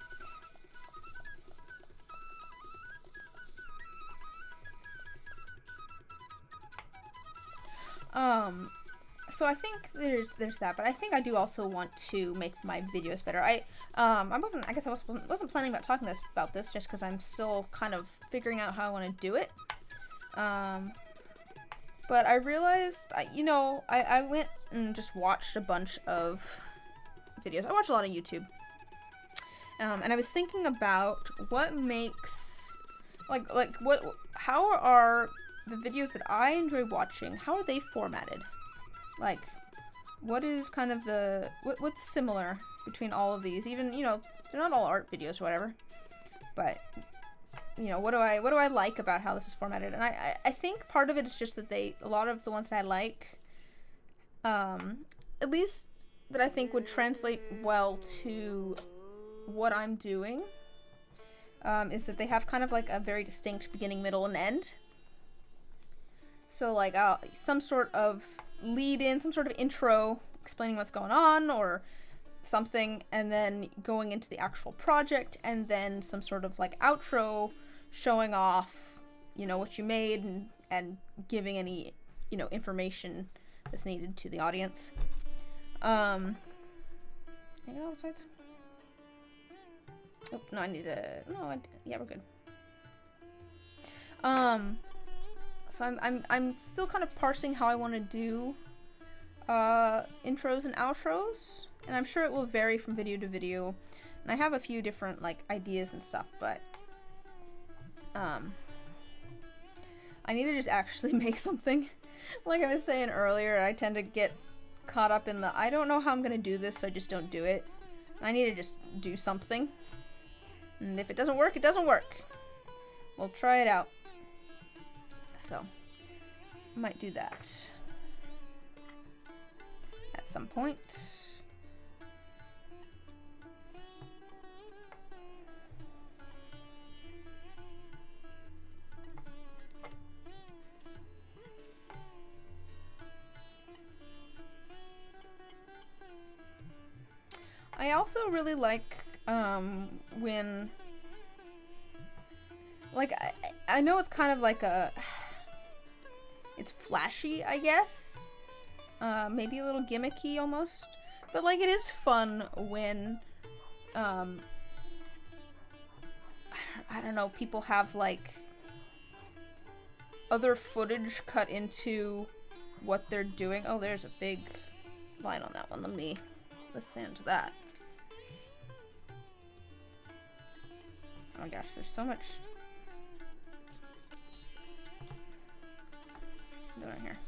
So I think there's that, but I think I do also want to make my videos better. I guess I wasn't planning about talking about this just because I'm still kind of figuring out how I want to do it. But I realized, I went and just watched a bunch of videos. I watch a lot of YouTube. And I was thinking about what makes, how are the videos that I enjoy watching, how are they formatted? Like, what is kind of the, what's similar between all of these? Even, they're not all art videos or whatever, but, what do I like about how this is formatted? And I think part of it is just that a lot of the ones that I like, at least that I think would translate well to what I'm doing, is that they have kind of like a very distinct beginning, middle, and end. So like some sort of lead in, some sort of intro explaining what's going on or something, and then going into the actual project, and then some sort of like outro showing off, what you made and giving any, information that's needed to the audience. Hang on all the sides. Oh, no, I need to, yeah, we're good. So I'm still kind of parsing how I want to do intros and outros, and I'm sure it will vary from video to video. And I have a few different like ideas and stuff, but I need to just actually make something. Like I was saying earlier, I tend to get caught up in the I don't know how I'm gonna do this, so I just don't do it. I need to just do something, and if it doesn't work, it doesn't work. We'll try it out. So, might do that at some point. I also really like when, like, I know it's kind of like it's flashy, I guess. Maybe a little gimmicky almost. But like it is fun when I don't know, people have like other footage cut into what they're doing. Oh, there's a big line on that one. Let me listen to that. Oh my gosh, there's so much going on here.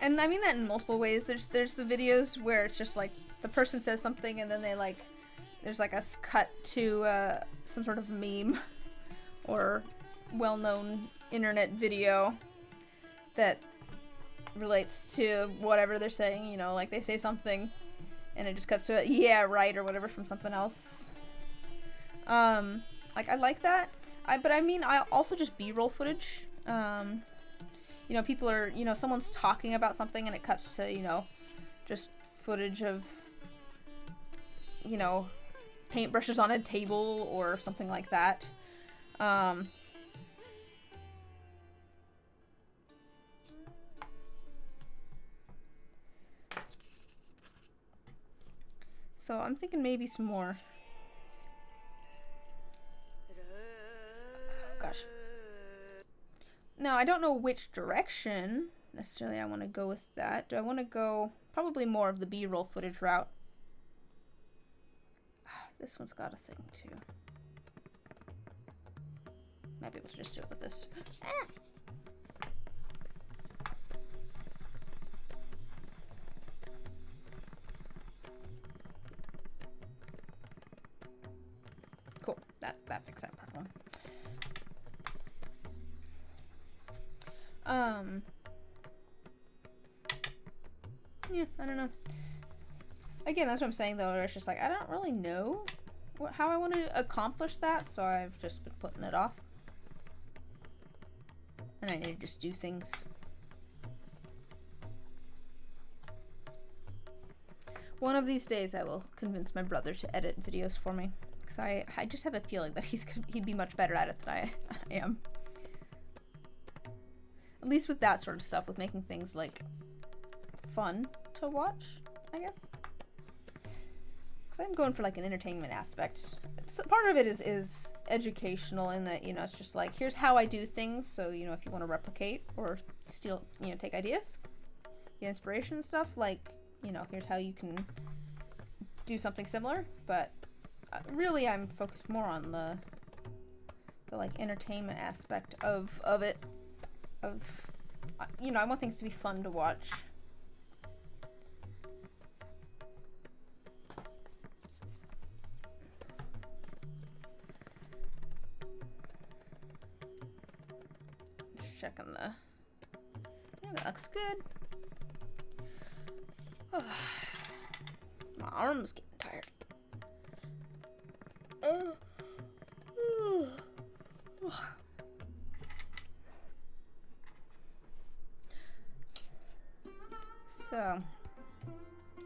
And I mean that in multiple ways. There's the videos where it's just like the person says something and then they like, there's like a cut to some sort of meme or well-known internet video that relates to whatever they're saying, you know, like they say something and it just cuts to it, yeah, right, or whatever from something else. Like, I like that. But I mean, I also just B-roll footage. You know, people are, you know, someone's talking about something and it cuts to, you know, just footage of, you know, paintbrushes on a table or something like that. So I'm thinking maybe some more. Oh, gosh. Now, I don't know which direction necessarily I want to go with that. Do I want to go probably more of the B-roll footage route? This one's got a thing too. Might be able to just do it with this. Cool. That fixed that problem. Yeah, I don't know. Again, that's what I'm saying though, it's just like, I don't really know how I want to accomplish that, so I've just been putting it off. And I need to just do things. One of these days I will convince my brother to edit videos for me. Because I just have a feeling that he'd be much better at it than I am. At least with that sort of stuff, with making things like fun to watch, I guess. Because I'm going for like an entertainment aspect. Part of it is educational in that, you know, it's just like, here's how I do things. So, you know, if you want to replicate or steal, you know, take ideas, get inspiration and stuff, like, you know, here's how you can do something similar. But really, I'm focused more on the like entertainment aspect of it. You know, I want things to be fun to watch. Just checking the... Yeah, that looks good. Oh, my arm's getting tired. So,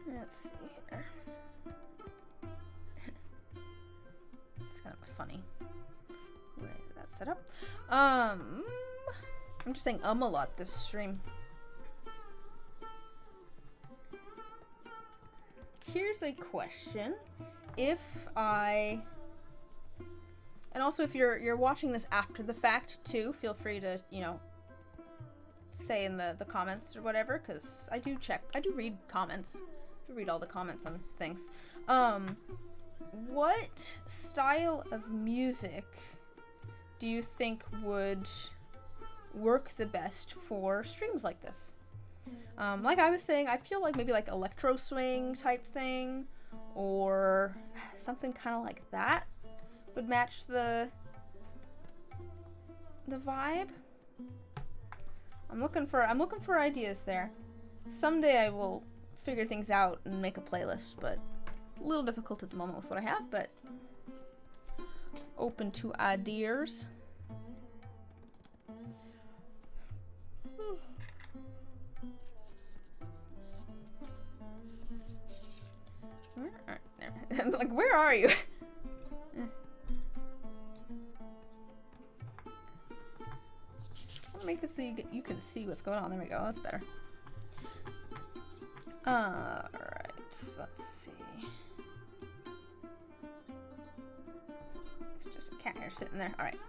let's see here. It's kind of funny. Wait, that's set up. I'm just saying a lot this stream. Here's a question. If I... And also if you're watching this after the fact too, feel free to, you know, say in the comments or whatever, because I do read comments. I do read all the comments on things. What style of music do you think would work the best for streams like this? Like I was saying, I feel like maybe like electro swing type thing, or something kind of like that would match the vibe. I'm looking for ideas there. Someday I will figure things out and make a playlist, but a little difficult at the moment with what I have, but open to ideas. Like, where are you? I'll make this so you can see what's going on. There we go. That's better. Alright, let's see. It's just a cat hair sitting there. Alright.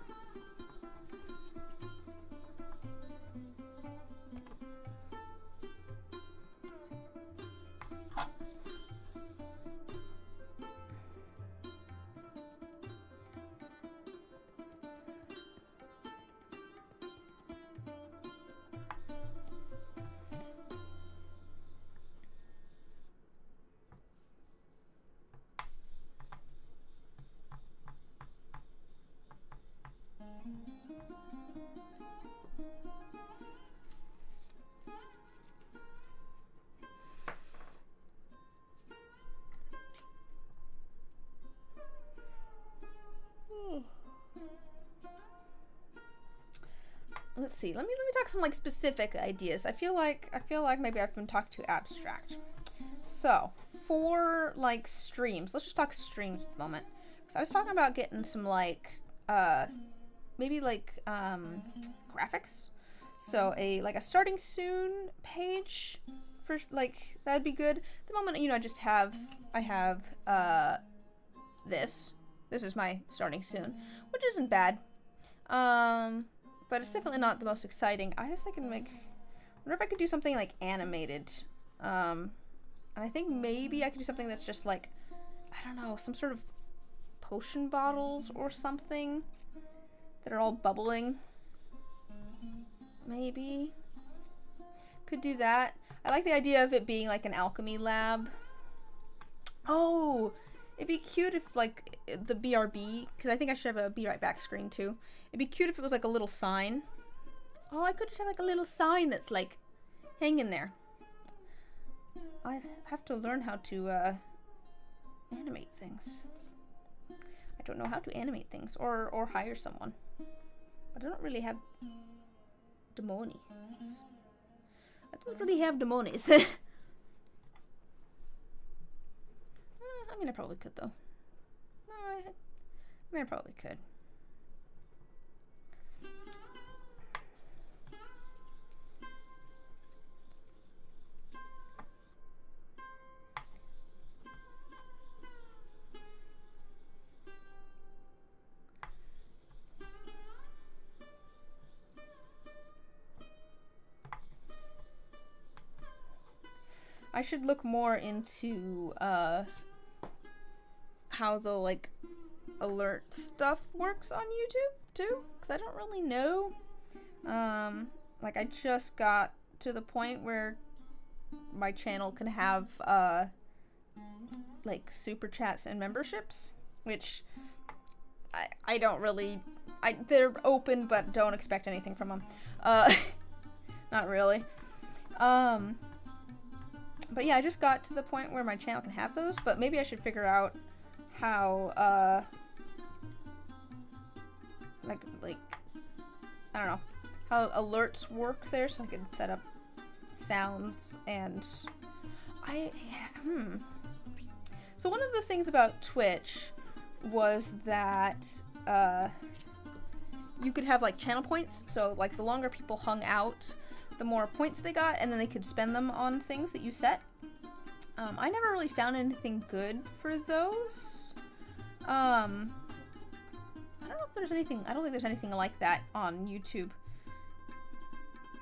Let's see. Let me talk some like specific ideas. I feel like maybe I've been talked too abstract. So for like streams, let's just talk streams at the moment. So I was talking about getting some like maybe like graphics. So a starting soon page for like that'd be good. At the moment, you know, I have this. This is my starting soon, which isn't bad. But it's definitely not the most exciting. I was thinking, like, I wonder if I could do something, like, animated. And I think maybe I could do something that's just, like, I don't know, some sort of potion bottles or something that are all bubbling. Maybe. Could do that. I like the idea of it being, like, an alchemy lab. Oh! It'd be cute if, like, the BRB, because I think I should have a Be Right Back screen, too. It'd be cute if it was, like, a little sign. Oh, I could just have, like, a little sign that's, like, hanging there. I have to learn how to, animate things. I don't know how to animate things, or hire someone. But I don't really have demonies. I don't really have demonies. I mean, I probably could, though. No, I mean, I probably could. I should look more into, how the, like, alert stuff works on YouTube, too, because I don't really know. Like, I just got to the point where my channel can have, like, super chats and memberships, which I don't really, they're open, but don't expect anything from them. Not really. But yeah, I just got to the point where my channel can have those, but maybe I should figure out how, like, I don't know, how alerts work there, so I could set up sounds, and So one of the things about Twitch was that, you could have, like, channel points, so, like, the longer people hung out, the more points they got, and then they could spend them on things that you set. I never really found anything good for those. I don't know if there's anything, I don't think there's anything like that on YouTube.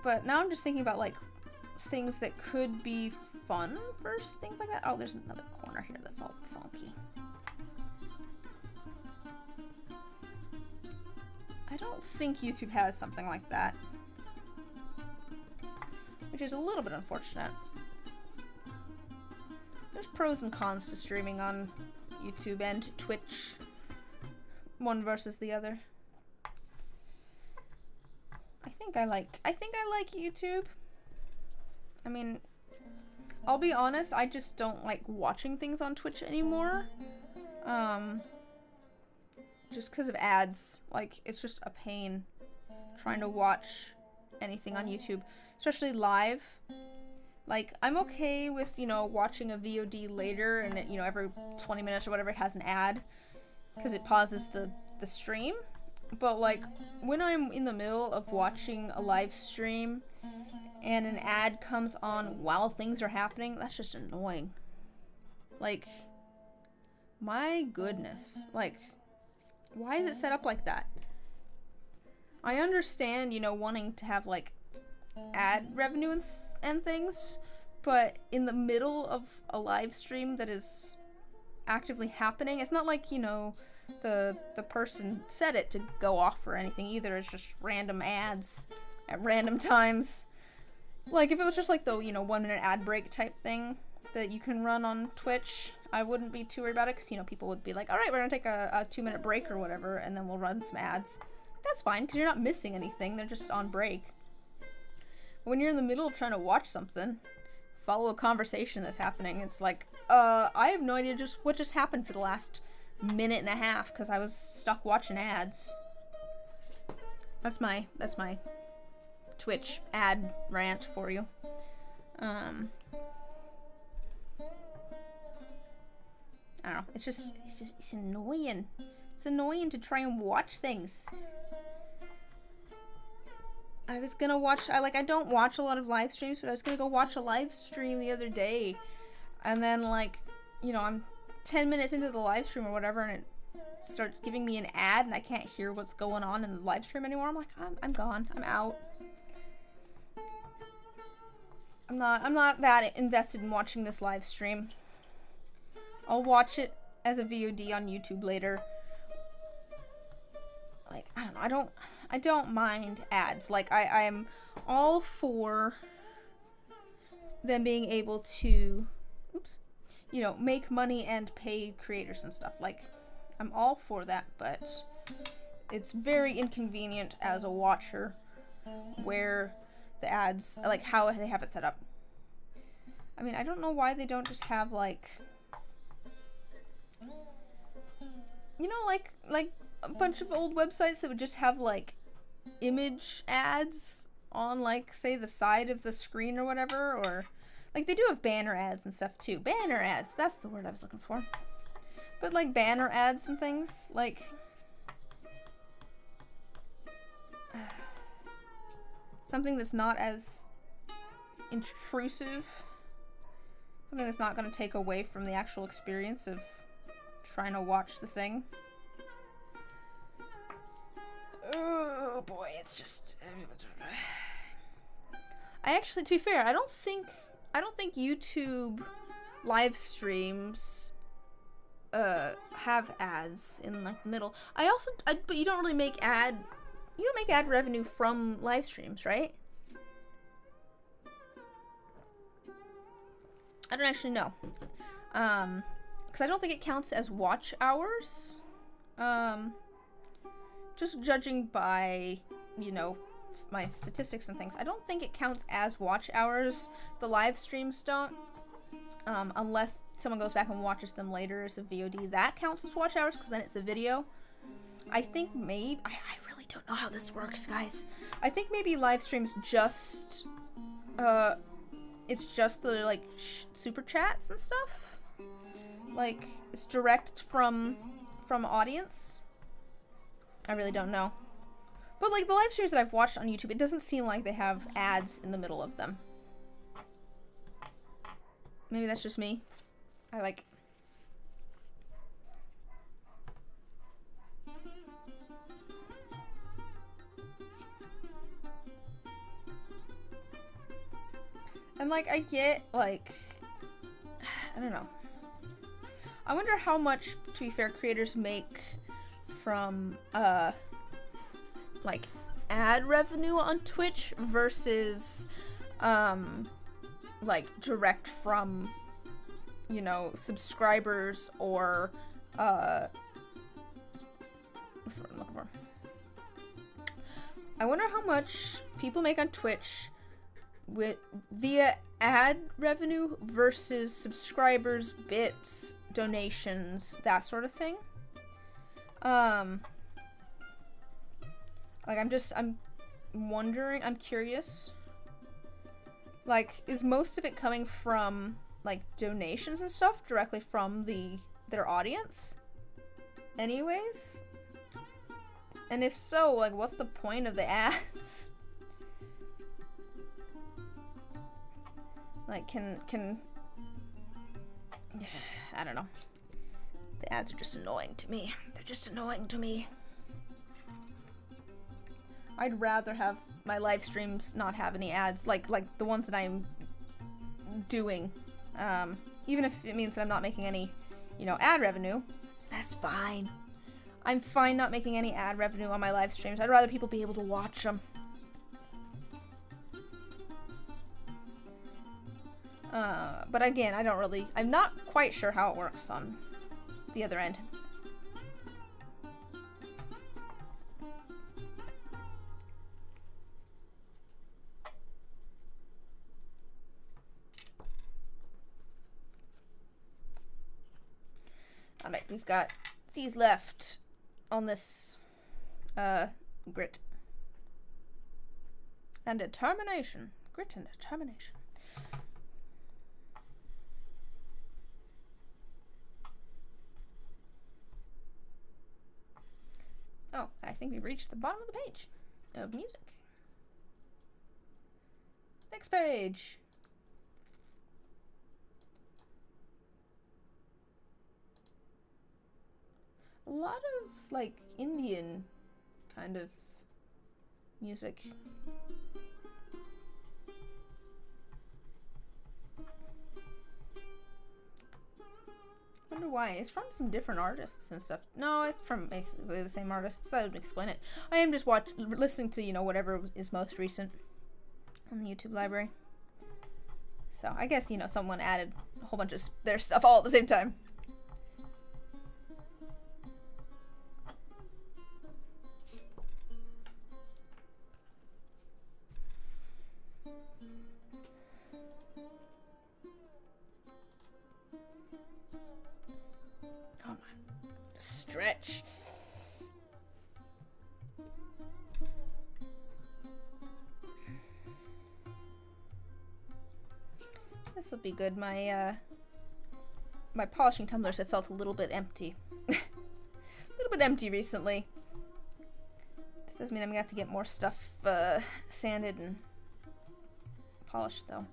But now I'm just thinking about, like, things that could be fun for things like that. Oh, there's another corner here that's all funky. I don't think YouTube has something like that, which is a little bit unfortunate. There's pros and cons to streaming on YouTube and Twitch. One versus the other. I think I like YouTube. I mean, I'll be honest, I just don't like watching things on Twitch anymore. Just because of ads. Like, it's just a pain trying to watch anything on YouTube, especially live. Like, I'm okay with, you know, watching a VOD later and it, you know, every 20 minutes or whatever it has an ad because it pauses the stream. But, like, when I'm in the middle of watching a live stream and an ad comes on while things are happening, that's just annoying. Like, my goodness. Like, why is it set up like that? I understand, you know, wanting to have, like, ad revenue and things, but in the middle of a live stream that is actively happening, it's not like, you know, the person set it to go off or anything either. It's just random ads at random times. Like, if it was just like the, you know, 1 minute ad break type thing that you can run on Twitch, I wouldn't be too worried about it, because, you know, people would be like, alright, we're gonna take a 2 minute break or whatever, and then we'll run some ads. that's fine, because you're not missing anything. They're just on break. But when you're in the middle of trying to watch something, follow a conversation that's happening, it's like, I have no idea what just happened for the last minute and a half, because I was stuck watching ads. That's my Twitch ad rant for you. I don't know. It's annoying. It's annoying to try and watch things. I was gonna watch, I don't watch a lot of live streams, but I was gonna go watch a live stream the other day. And then, like, you know, I'm 10 minutes into the live stream or whatever, and it starts giving me an ad, and I can't hear what's going on in the live stream anymore. I'm like, I'm gone. I'm out. I'm not that invested in watching this live stream. I'll watch it as a VOD on YouTube later. Like, I don't know. I don't mind ads. Like, I'm all for them being able to, you know, make money and pay creators and stuff. Like, I'm all for that, but it's very inconvenient as a watcher where the ads, like, how they have it set up. I mean, I don't know why they don't just have, like, you know, like a bunch of old websites that would just have, like, image ads on, like, say, the side of the screen or whatever, or, like, they do have banner ads and stuff, too. Banner ads, that's the word I was looking for. But, like, banner ads and things, like, something that's not as intrusive, something that's not going to take away from the actual experience of trying to watch the thing. Oh boy, it's just, I actually, to be fair, I don't think YouTube live streams have ads in, like, the middle. But you don't really make ad revenue from live streams, right? I don't actually know. Because I don't think it counts as watch hours. Just judging by, you know, my statistics and things, I don't think it counts as watch hours. The live streams don't. Unless someone goes back and watches them later as a VOD. That counts as watch hours, because then it's a video. I think maybe... I really don't know how this works, guys. I think maybe live streams just... it's just the, like, super chats and stuff. Like, it's direct from audience. I really don't know. But, like, the live streams that I've watched on YouTube, it doesn't seem like they have ads in the middle of them. Maybe that's just me. And, like, I get, like, I don't know. I wonder how much, to be fair, creators make from, like, ad revenue on Twitch versus, like, direct from, you know, subscribers or, what's the word I'm looking for? I wonder how much people make on Twitch via ad revenue versus subscribers, bits, donations, that sort of thing. Like, I'm wondering, I'm curious. Like, is most of it coming from, like, donations and stuff directly from their audience? Anyways? And if so, like, what's the point of the ads? Like, can I don't know. The ads are just annoying to me. They're just annoying to me. I'd rather have my live streams not have any ads, like the ones that I'm doing. Even if it means that I'm not making any, you know, ad revenue, that's fine. I'm fine not making any ad revenue on my live streams. I'd rather people be able to watch them. But again, I'm not quite sure how it works on the other end. Alright, we've got these left on this grit. And determination. Grit and determination. Oh, I think we've reached the bottom of the page of music. Next page. A lot of, like, Indian kind of music. Wonder why. It's from some different artists and stuff. No, it's from basically the same artists. That would explain it. I am just listening to, you know, whatever is most recent on the YouTube library. So I guess, you know, someone added a whole bunch of their stuff all at the same time. Stretch. This will be good. My polishing tumblers have felt a little bit empty. A little bit empty recently. This does mean I'm gonna have to get more stuff sanded and polished though.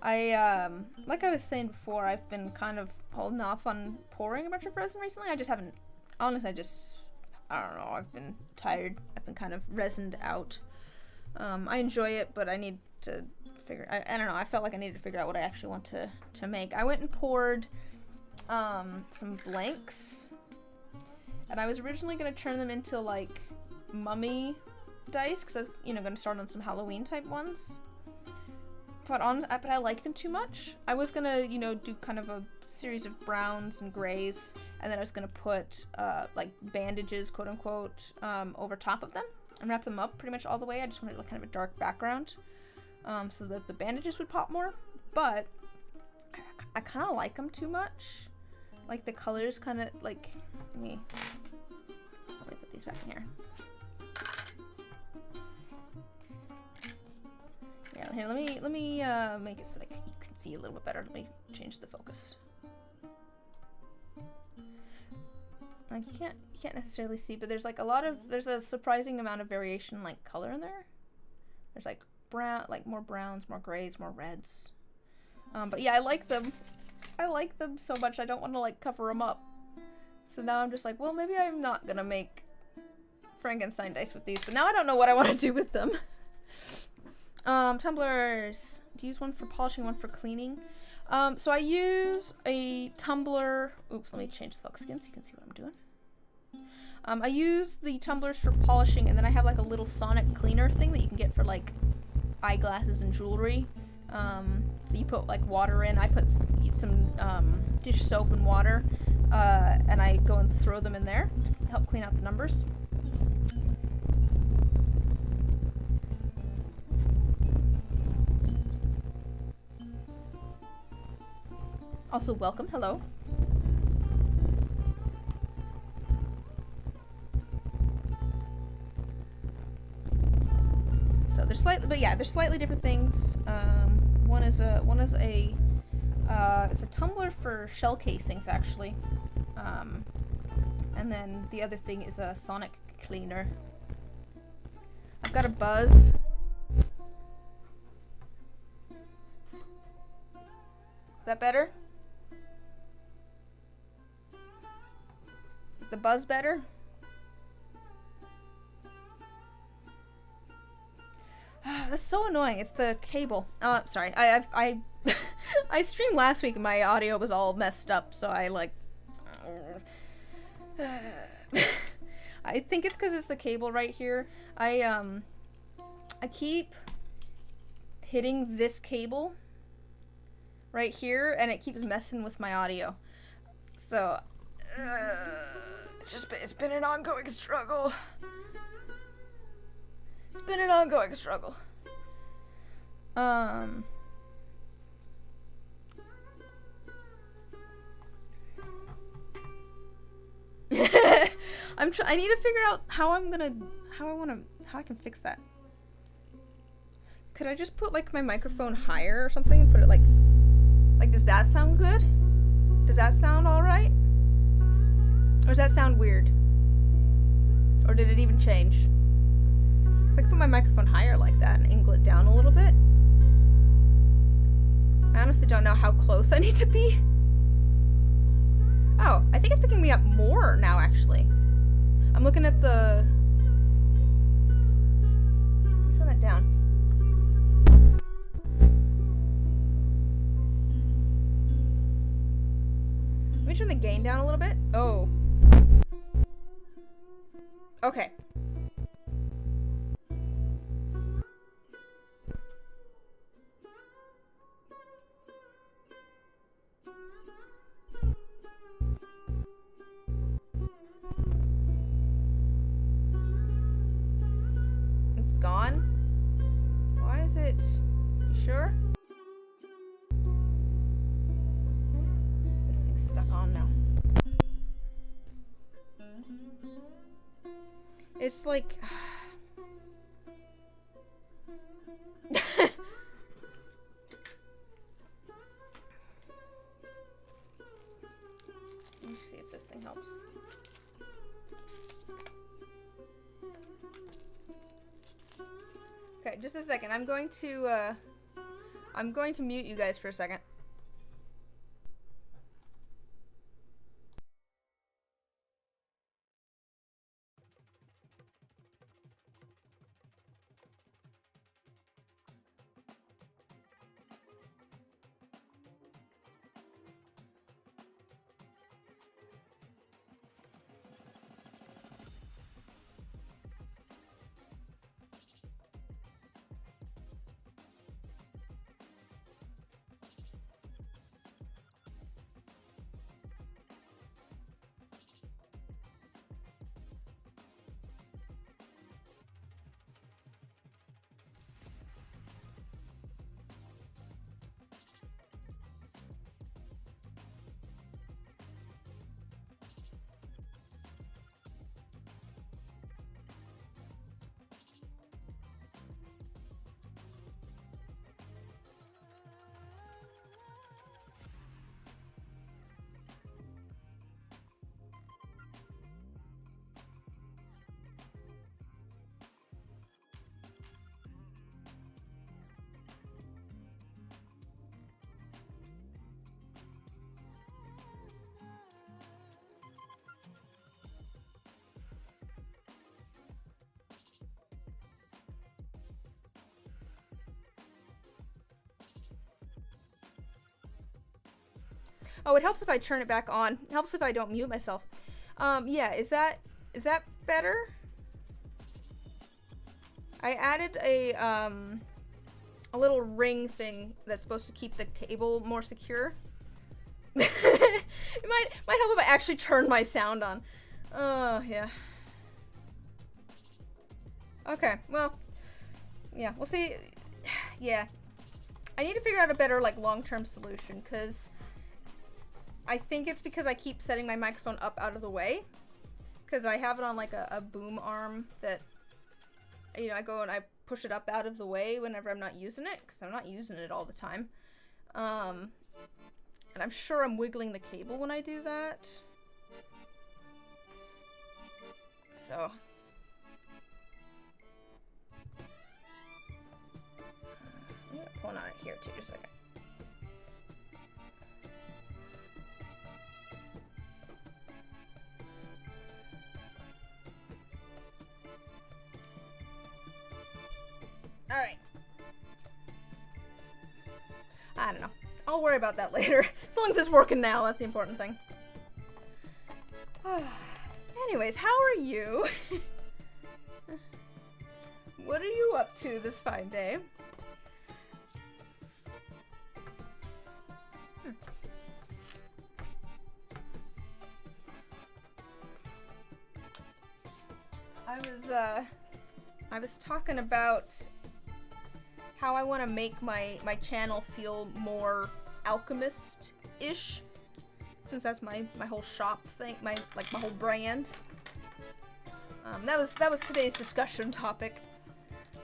Like I was saying before, I've been kind of holding off on pouring a bunch of resin recently. I just haven't. Honestly, I don't know, I've been tired. I've been kind of resined out. I enjoy it, but I need to I don't know, I felt like I needed to figure out what I actually want to make. I went and poured some blanks, and I was originally going to turn them into, like, mummy dice, because I was, you know, going to start on some Halloween type ones. But I like them too much. I was going to, you know, do kind of a series of browns and grays, and then I was going to put, like, bandages, quote-unquote, over top of them, and wrap them up pretty much all the way. I just wanted, like, kind of a dark background, so that the bandages would pop more, but I kind of like them too much. Like, the colors kind of, like, let me put these back in here. Yeah, here, let me make it so that you can see a little bit better. Let me change the focus. Like, you can't necessarily see, but there's like there's a surprising amount of variation, like, color in there. There's like brown, like more browns, more grays, more reds. But yeah, I like them. I like them so much I don't want to, like, cover them up. So now I'm just like, well, maybe I'm not gonna make Frankenstein dice with these, but now I don't know what I want to do with them. Tumblers. Do you use one for polishing, one for cleaning? So I use a tumbler. Oops, let me change the focus again so you can see what I'm doing. I use the tumblers for polishing, and then I have, like, a little sonic cleaner thing that you can get for, like, eyeglasses and jewelry. That you put, like, water in. I put some dish soap and water, and I go and throw them in there to help clean out the numbers. Also, welcome. Hello. So there's slightly different things. One is a it's a tumbler for shell casings, actually. And then the other thing is a sonic cleaner. I've got a buzz. Is that better? Is the buzz better? That's so annoying. It's the cable. Sorry. I I streamed last week and my audio was all messed up, so I, like, I think it's because it's the cable right here. I keep hitting this cable right here, and it keeps messing with my audio. So it's been an ongoing struggle. It's been an ongoing struggle. I need to figure out how I can fix that. Could I just put like my microphone higher or something and put it like does that sound good? Does that sound alright? Or does that sound weird? Or did it even change? So I can put my microphone higher like that and angle it down a little bit. I honestly don't know how close I need to be. Oh, I think it's picking me up more now, actually. I'm looking at the... Let me turn that down. Let me turn the gain down a little bit. Oh. Okay. It's gone? Why is it... You sure? This thing's stuck on now. It's like... Let me see if this thing helps. Okay, just a second. I'm going to mute you guys for a second. Oh, it helps if I turn it back on. It helps if I don't mute myself. Yeah, is that better? I added a little ring thing that's supposed to keep the cable more secure. It might help if I actually turn my sound on. Oh, yeah. Okay, well, yeah, we'll see. Yeah. I need to figure out a better, like, long-term solution, because I think it's because I keep setting my microphone up out of the way. Because I have it on, like, a boom arm that, you know, I go and I push it up out of the way whenever I'm not using it, because I'm not using it all the time. And I'm sure I'm wiggling the cable when I do that. So... I'm gonna pull on it here too, just a second. Alright. I don't know. I'll worry about that later. As long as it's working now, that's the important thing. Anyways, how are you? What are you up to this fine day? I was talking about how I want to make my channel feel more alchemist-ish, since that's my whole shop thing, my whole brand. That was today's discussion topic.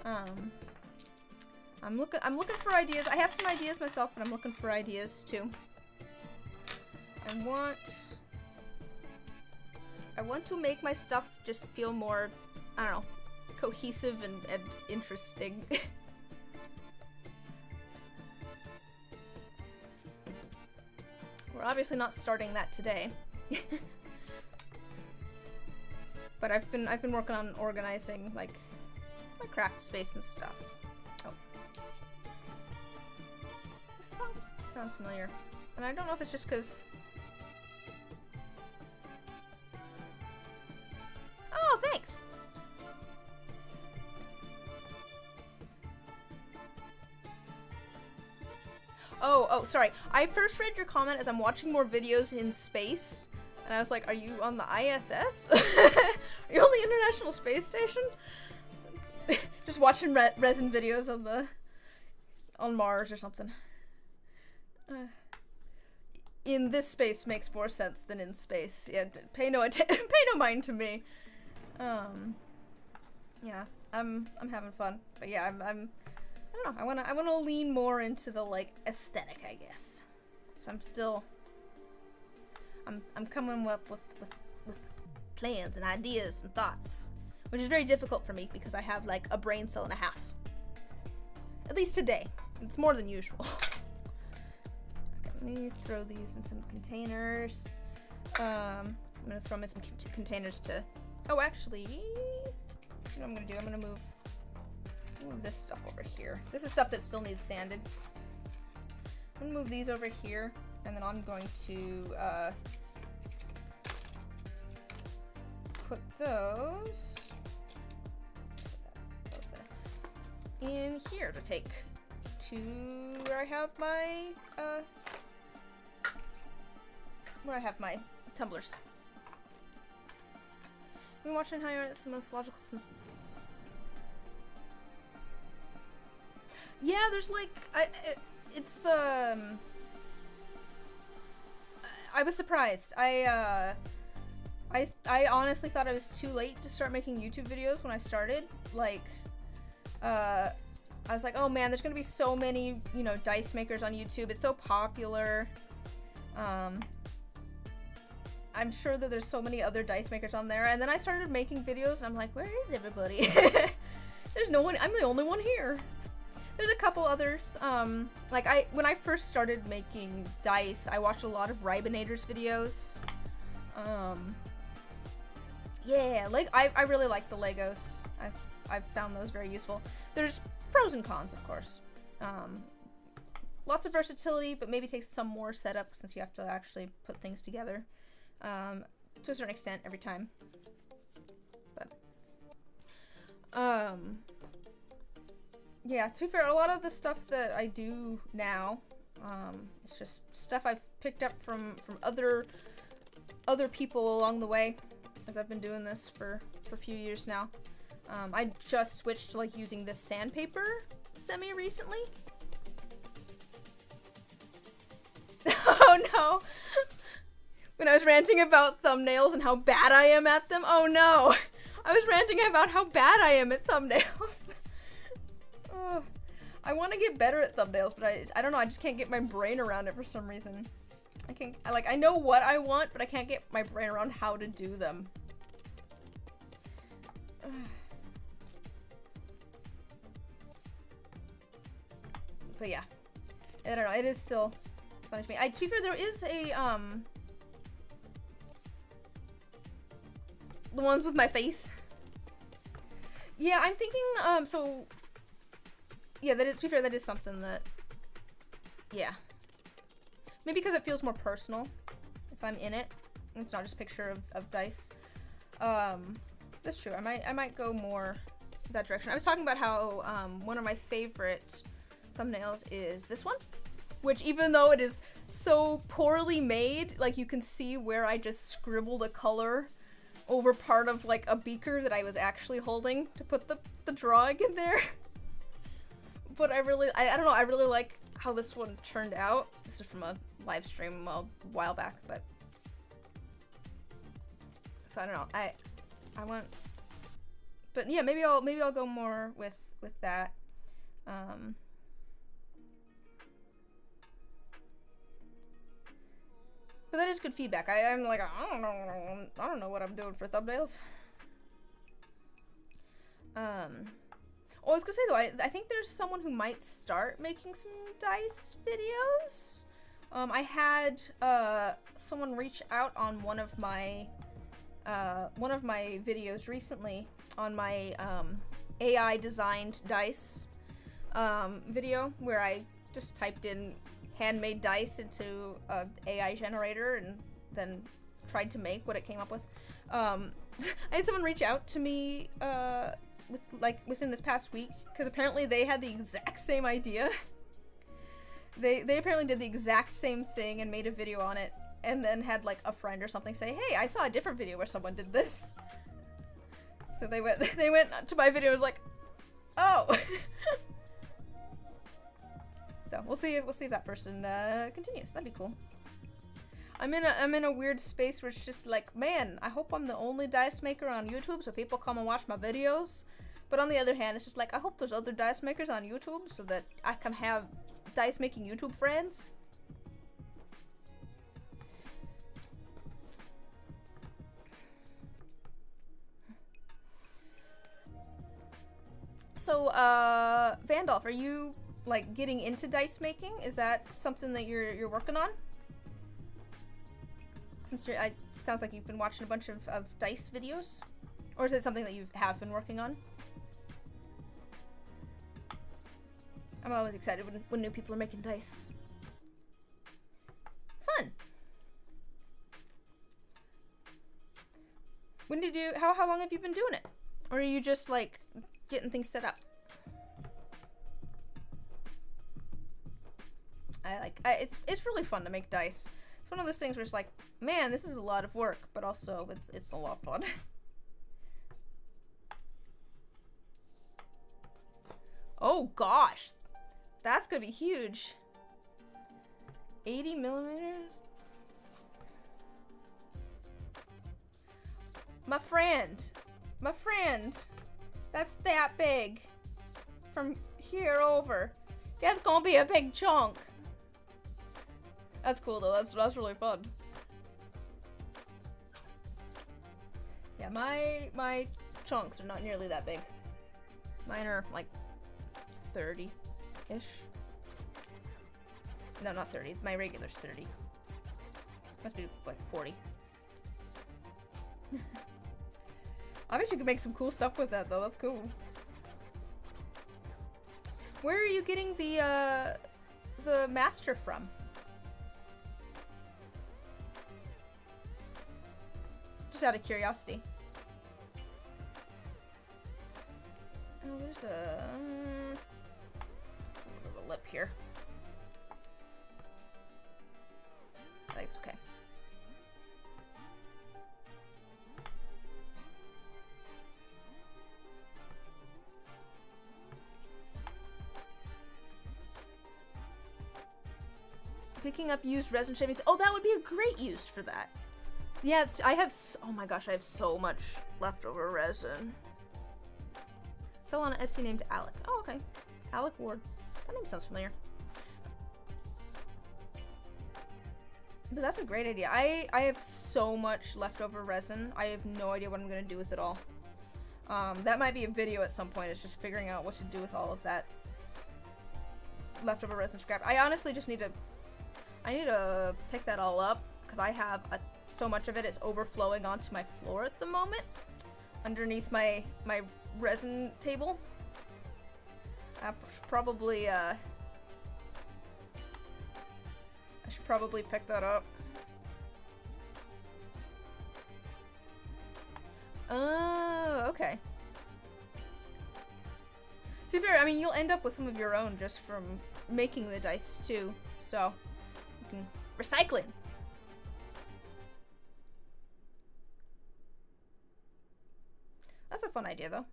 I'm looking for ideas. I have some ideas myself, but I'm looking for ideas too. I want to make my stuff just feel more, I don't know, cohesive and interesting. We're obviously not starting that today. But I've been working on organizing like my craft space and stuff. Oh. This song sounds familiar. And I don't know if it's just because... Oh, thanks! Oh, sorry. I first read your comment as I'm watching more videos in space. And I was like, are you on the ISS? Are you on the International Space Station? Just watching resin videos on Mars or something. In this space makes more sense than in space. Yeah, pay no mind to me. Yeah, I'm having fun. But yeah, I don't know. I wanna lean more into the like aesthetic, I guess. So I'm coming up with plans and ideas and thoughts, which is very difficult for me because I have like a brain cell and a half. At least today. It's more than usual. Okay, let me throw these in some containers. I'm gonna throw them in some containers to... Oh, actually, you know what I'm gonna do? I'm gonna move this stuff over here. This is stuff that still needs sanded. I'm gonna move these over here. And then I'm going to put those in here to take to where I have my tumblers. I've been watching Higher, it's the most logical film. Yeah, there's like I was surprised. I honestly thought I was too late to start making YouTube videos when I started. Like, I was like, oh man, there's gonna be so many, you know, dice makers on YouTube. It's so popular. I'm sure that there's so many other dice makers on there. And then I started making videos and I'm like, where is everybody? There's no one. I'm the only one here. There's a couple others, like when I first started making dice, I watched a lot of Ribonators videos. Yeah, like, I really like the Legos. I've found those very useful. There's pros and cons, of course. Lots of versatility, but maybe takes some more setup since you have to actually put things together, to a certain extent every time. But, yeah, to be fair, a lot of the stuff that I do now, it's just stuff I've picked up from other people along the way, as I've been doing this for a few years now. I just switched to like using this sandpaper semi-recently. Oh no! When I was ranting about thumbnails and how bad I am at them, oh no! I was ranting about how bad I am at thumbnails. I want to get better at thumbnails, but I don't know, I just can't get my brain around it for some reason. I know what I want, but I can't get my brain around how to do them. But yeah, I don't know, it is still funny to me. To be fair, there is a, the ones with my face. Yeah, I'm thinking, so... Yeah, to be fair, that is something that, yeah. Maybe because it feels more personal if I'm in it. It's not just a picture of dice. That's true. I might go more that direction. I was talking about how one of my favorite thumbnails is this one, which even though it is so poorly made, like you can see where I just scribbled a color over part of like a beaker that I was actually holding to put the drawing in there. But I don't know, I really like how this one turned out. This is from a live stream a while back, but... So I don't know, I want But yeah, maybe I'll go more with that. But that is good feedback. I'm like, I don't know what I'm doing for thumbnails. Oh, I was gonna say though, I think there's someone who might start making some dice videos. I had someone reach out on one of my videos recently on my AI designed dice video, where I just typed in handmade dice into a AI generator and then tried to make what it came up with. I had someone reach out to me within this past week, because apparently they had the exact same idea. They apparently did the exact same thing and made a video on it, and then had like a friend or something say, "Hey, I saw a different video where someone did this." So they went to my video and was like, "Oh." So we'll see if that person continues. That'd be cool. I'm in a weird space where it's just like, man, I hope I'm the only dice maker on YouTube so people come and watch my videos. But on the other hand, it's just like, I hope there's other dice makers on YouTube so that I can have dice making YouTube friends. So, Vandolph, are you like getting into dice making? Is that something that you're working on? Since it sounds like you've been watching a bunch of dice videos, or is it something that you have been working on? I'm always excited when new people are making dice. Fun. How long have you been doing it? Or are you just like getting things set up? It's really fun to make dice. It's one of those things where it's like, man, this is a lot of work, but also it's a lot of fun. Oh gosh, that's gonna be huge. 80 millimeters. My friend, that's that big. From here over, that's gonna be a big chunk. That's cool though. That's really fun. Yeah, my chunks are not nearly that big. Mine are like 30-ish. No, not 30. My regular's 30. Must be like 40. I bet you could make some cool stuff with that though. That's cool. Where are you getting the master from? Just out of curiosity. Oh, there's a little lip here. I think it's okay. Picking up used resin shavings. Oh, that would be a great use for that. Yeah, I have, oh my gosh, I have so much leftover resin. Fell on an Etsy named Alec. Oh, okay. Alec Ward. That name sounds familiar. But that's a great idea. I have so much leftover resin. I have no idea what I'm gonna do with it all. That might be a video at some point. It's just figuring out what to do with all of that leftover resin scrap. I honestly just need to pick that all up because I have so much of it is overflowing onto my floor at the moment underneath my resin table. I should probably pick that up. Oh, okay. To be fair, I mean, you'll end up with some of your own just from making the dice too, so you can recycling. That's a fun idea, though.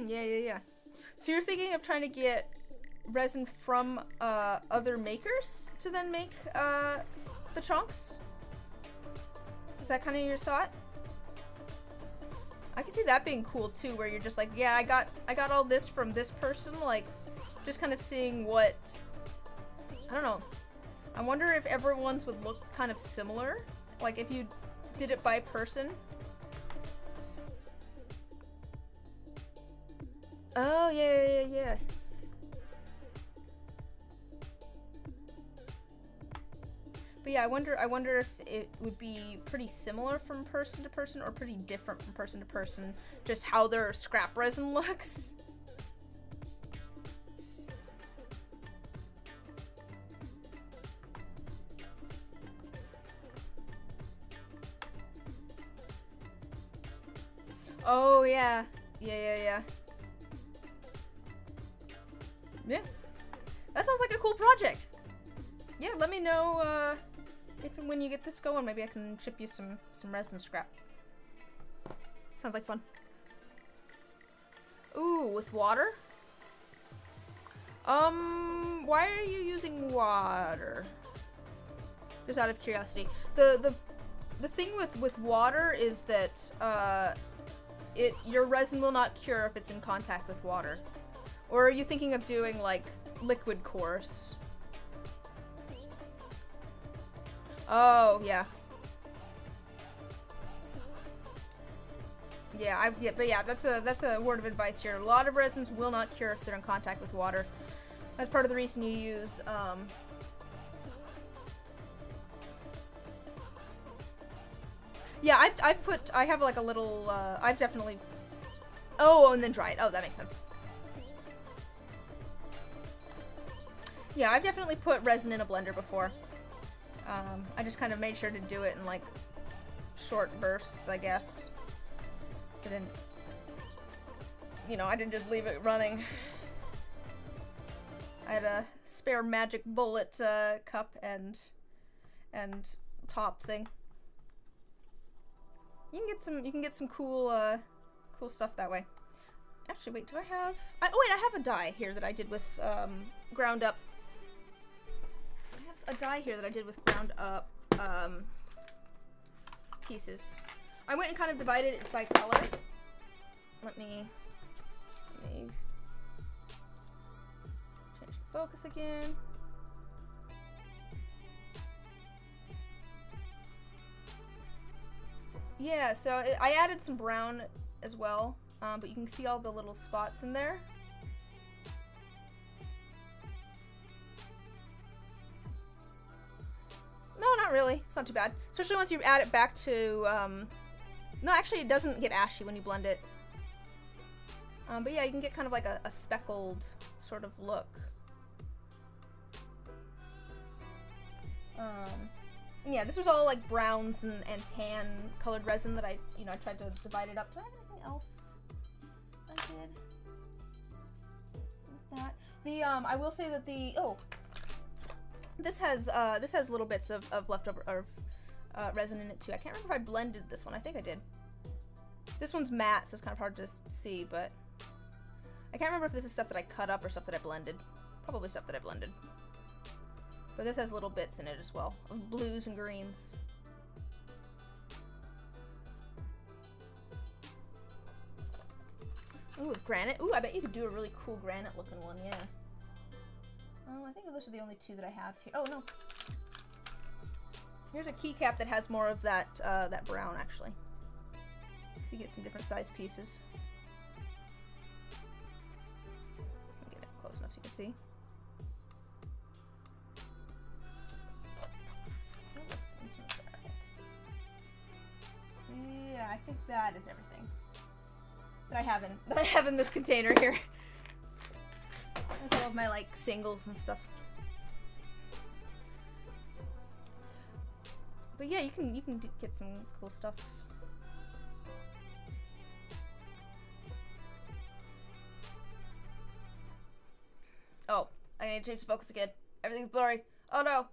Yeah. So you're thinking of trying to get resin from other makers to then make the chunks? Is that kind of your thought? I can see that being cool too, where you're just like, yeah, I got all this from this person, like, just kind of seeing what, I don't know. I wonder if everyone's would look kind of similar, like if you did it by person. Oh, yeah. But yeah, I wonder if it would be pretty similar from person to person or pretty different from person to person, just how their scrap resin looks. Oh, yeah. Yeah. Yeah. That sounds like a cool project. Yeah, let me know, if and when you get this going, maybe I can ship you some resin scrap. Sounds like fun. Ooh, with water? Why are you using water? Just out of curiosity. The thing with water is that, your resin will not cure if it's in contact with water. Or are you thinking of doing, like, liquid course? Oh, yeah. But yeah, that's a word of advice here. A lot of resins will not cure if they're in contact with water. That's part of the reason you use, yeah, I have like a little, I've definitely, oh, and then dry it. Oh, that makes sense. Yeah, I've definitely put resin in a blender before. I just kind of made sure to do it in like short bursts, I guess. So I didn't, I didn't just leave it running. I had a spare magic bullet cup and top thing. You can get some cool cool stuff that way. Actually, wait, do I have? Oh wait, I have a die here that I did with ground up. I have a die here that I did with ground up pieces. I went and kind of divided it by color. Let me change the focus again. Yeah, so I added some brown as well, but you can see all the little spots in there. No, not really. It's not too bad. Especially once you add it back to, no, actually it doesn't get ashy when you blend it. But yeah, you can get kind of like a speckled sort of look. Yeah, this was all like browns and tan colored resin that I tried to divide it up. Do I have anything else I did with that? I will say that this has little bits of leftover resin in it too. I can't remember if I blended this one. I think I did. This one's matte, so it's kind of hard to see, but I can't remember if this is stuff that I cut up or stuff that I blended. Probably stuff that I blended. But this has little bits in it as well, of blues and greens. Ooh, with granite. Ooh, I bet you could do a really cool granite looking one, yeah. I think those are the only two that I have here. Oh, no. Here's a keycap that has more of that, that brown, actually. So you get some different size pieces. Let me get it close enough so you can see. Yeah, I think that is everything that I have in this container here. That's all of my like singles and stuff. But yeah, you can get some cool stuff. Oh, I need to change the focus again. Everything's blurry. Oh no.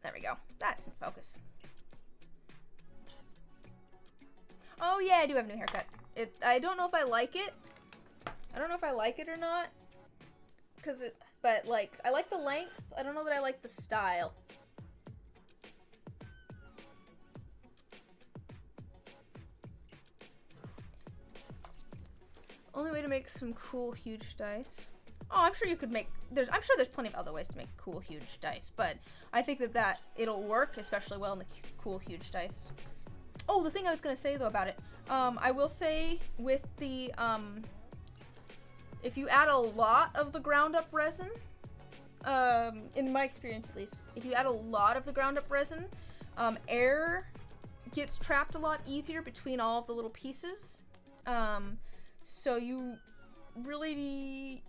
There we go. That's in focus. Oh yeah, I do have a new haircut. I don't know if I like it. I don't know if I like it or not. Because but like, I like the length. I don't know that I like the style. Only way to make some cool huge dice. Oh, I'm sure you could make, I'm sure there's plenty of other ways to make cool huge dice, but I think that it'll work especially well in the cool huge dice. Oh, the thing I was gonna say though about it, I will say with the, if you add a lot of the ground up resin, in my experience at least, if you add a lot of the ground up resin, air gets trapped a lot easier between all of the little pieces. So you really,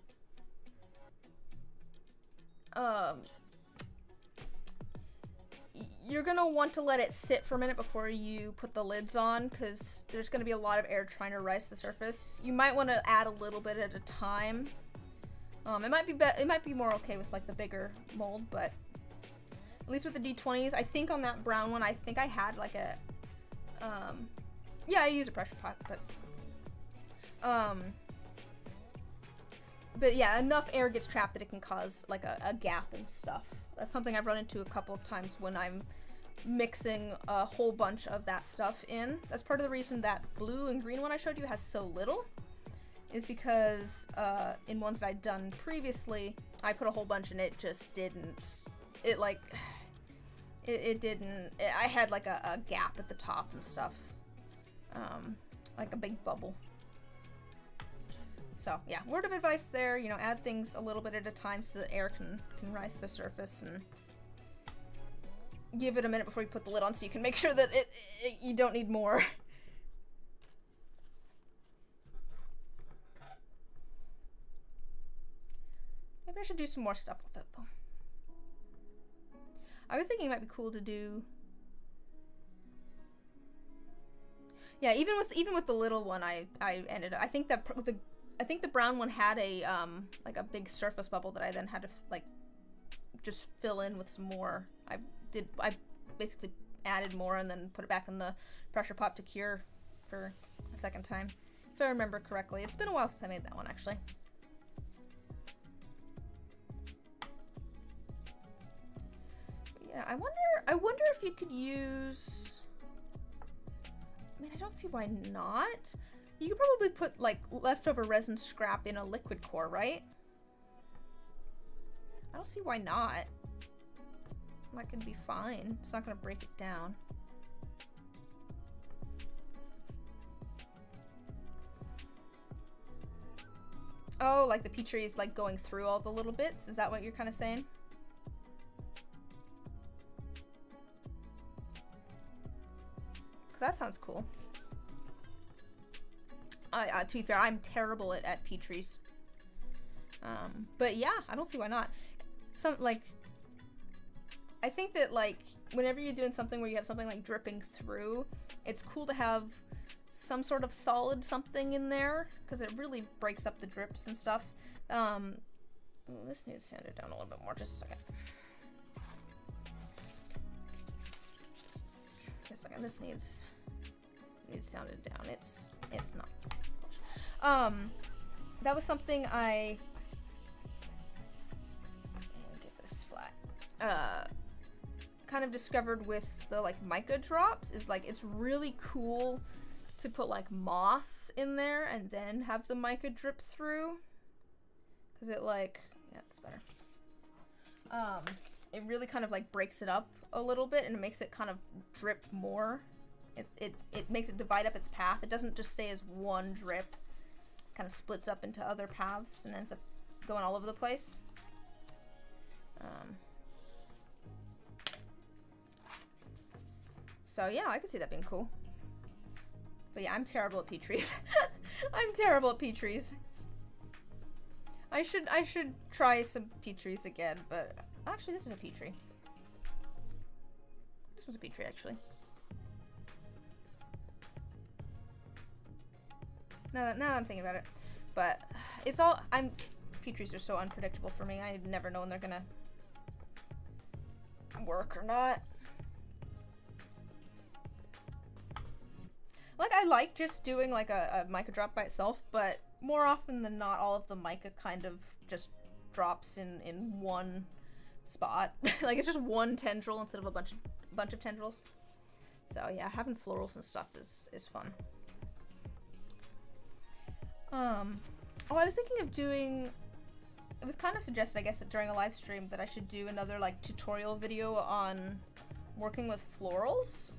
you're gonna want to let it sit for a minute before you put the lids on, because there's gonna be a lot of air trying to rise to the surface. You might want to add a little bit at a time. It might be more okay with like the bigger mold, but at least with the D20s, I think on that brown one, I think I had like a, yeah, I use a pressure pot, but yeah, enough air gets trapped that it can cause like a gap and stuff. That's something I've run into a couple of times when I'm mixing a whole bunch of that stuff in. That's part of the reason that blue and green one I showed you has so little, is because in ones that I'd done previously, I put a whole bunch and it just didn't, I had like a gap at the top and stuff, like a big bubble. So yeah, word of advice there, you know, add things a little bit at a time so that air can rise to the surface, and give it a minute before you put the lid on so you can make sure that you don't need more. Maybe I should do some more stuff with it though. I was thinking it might be cool to do, yeah, even with the little one, I think that with the, I think the brown one had a like a big surface bubble that I then had to like just fill in with some more. I basically added more and then put it back in the pressure pot to cure for a second time, if I remember correctly. It's been a while since I made that one actually. But yeah, I wonder if you could use, I mean, I don't see why not. You could probably put like leftover resin scrap in a liquid core, right? I don't see why not. That could be fine. It's not gonna break it down. Oh, like the Petri is like going through all the little bits? Is that what you're kind of saying? Because that sounds cool. To be fair, I'm terrible at Petries. But yeah, I don't see why not. I think that like whenever you're doing something where you have something like dripping through, it's cool to have some sort of solid something in there, because it really breaks up the drips and stuff. This needs sanded down a little bit more, just a second. Just a second, this needs sounded down. It's not. That was something let me get this flat. Kind of discovered with the like mica drops is like it's really cool to put like moss in there and then have the mica drip through, because it like, yeah, that's better. It really kind of like breaks it up a little bit and it makes it kind of drip more. It makes it divide up its path. It doesn't just stay as one drip. Kind of splits up into other paths and ends up going all over the place. So yeah, I could see that being cool. But yeah, I'm terrible at Petries. I'm terrible at Petries. I should try some Petries again, but actually this is a Petri. This was a Petri actually. Now that I'm thinking about it, but it's all, Petries are so unpredictable for me. I never know when they're gonna work or not. Like, I like just doing like a mica drop by itself, but more often than not, all of the mica kind of just drops in one spot. Like, it's just one tendril instead of a bunch of tendrils. So yeah, having florals and stuff is fun. Oh, I was thinking of doing, it was kind of suggested, I guess, during a live stream that I should do another like tutorial video on working with florals,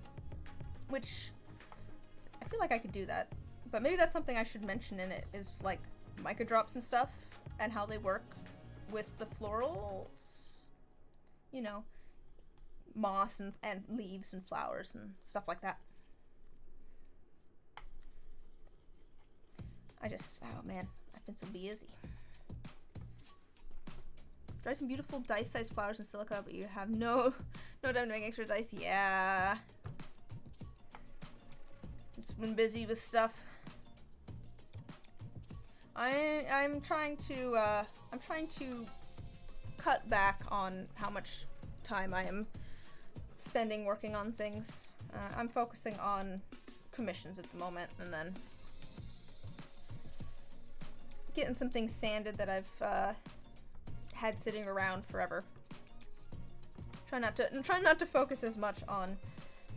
which I feel like I could do that, but maybe that's something I should mention in it, is like microdrops and stuff and how they work with the florals, you know, moss and leaves and flowers and stuff like that. Oh man, I've been so busy. Try some beautiful dice-sized flowers in silica, but you have no time to make extra dice. Yeah. Just been busy with stuff. I'm trying to cut back on how much time I am spending working on things. I'm focusing on commissions at the moment, and then getting some things sanded that I've had sitting around forever. Try not to focus as much on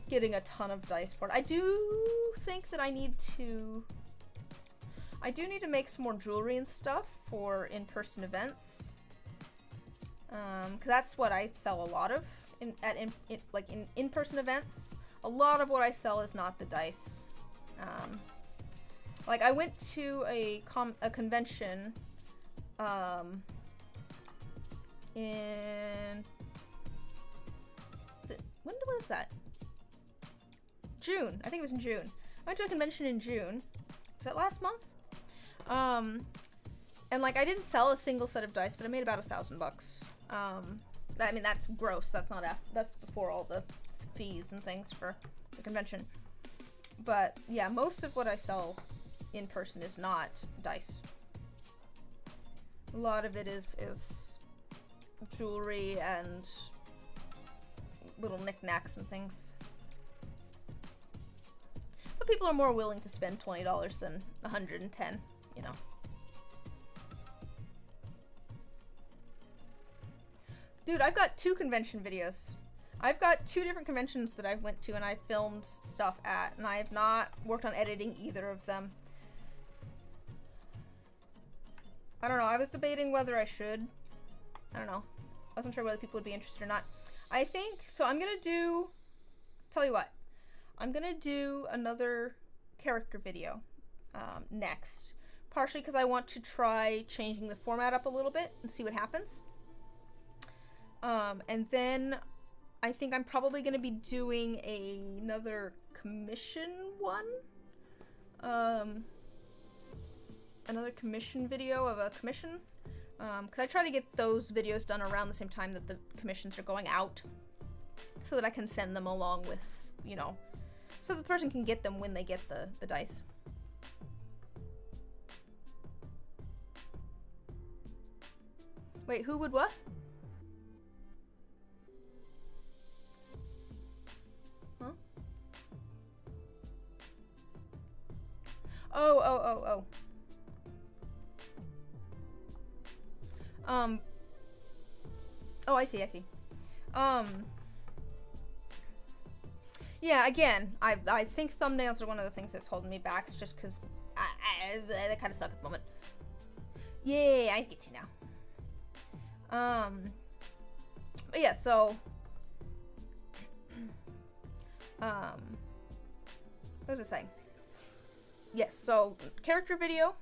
getting a ton of dice poured. I do think that I need to make some more jewelry and stuff for in-person events. 'Cause that's what I sell a lot of in in-person events. A lot of what I sell is not the dice. Like, I went to a convention when was that? June. I think it was in June. I went to a convention in June. Was that last month? And like, I didn't sell a single set of dice, but I made about $1,000. I mean, that's gross. That's not that's before all the fees and things for the convention. But yeah, most of what I sell in person is not dice. A lot of it is jewelry and little knickknacks and things. But people are more willing to spend $20 than $110, you know. Dude, I've got 2 convention videos. I've got 2 different conventions that I went to and I filmed stuff at, and I have not worked on editing either of them. I don't know, I was debating whether I should. I don't know. I wasn't sure whether people would be interested or not. I think, so I'm gonna do, tell you what, I'm gonna do another character video next. Partially because I want to try changing the format up a little bit and see what happens. And then I think I'm probably gonna be doing another commission one. Another commission video of a commission. Cause I try to get those videos done around the same time that the commissions are going out, so that I can send them along with, you know, so the person can get them when they get the dice. Wait, who would what? Huh? Oh. Oh, I see. Yeah, again, I think thumbnails are one of the things that's holding me back, just because they kind of suck at the moment. Yay, I get you now. But yeah, so, what was I saying? Yes, so, character video,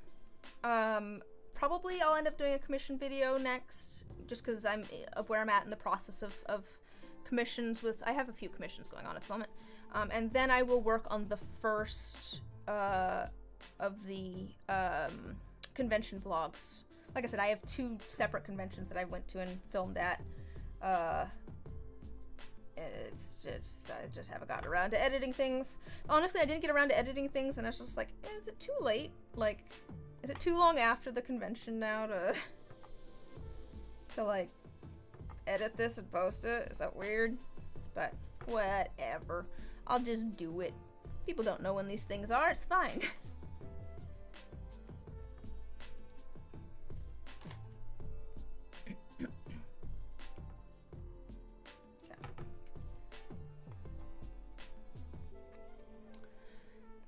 probably I'll end up doing a commission video next, just because I'm of where I'm at in the process of commissions with, I have a few commissions going on at the moment, and then I will work on the first of the convention vlogs. Like I said, I have 2 separate conventions that I went to and filmed at. It's just, I just haven't got around to editing things. Honestly, I didn't get around to editing things, and I was just like, is it too late? Like, is it too long after the convention now to like edit this and post it? Is that weird? But whatever. I'll just do it. People don't know when these things are. It's fine.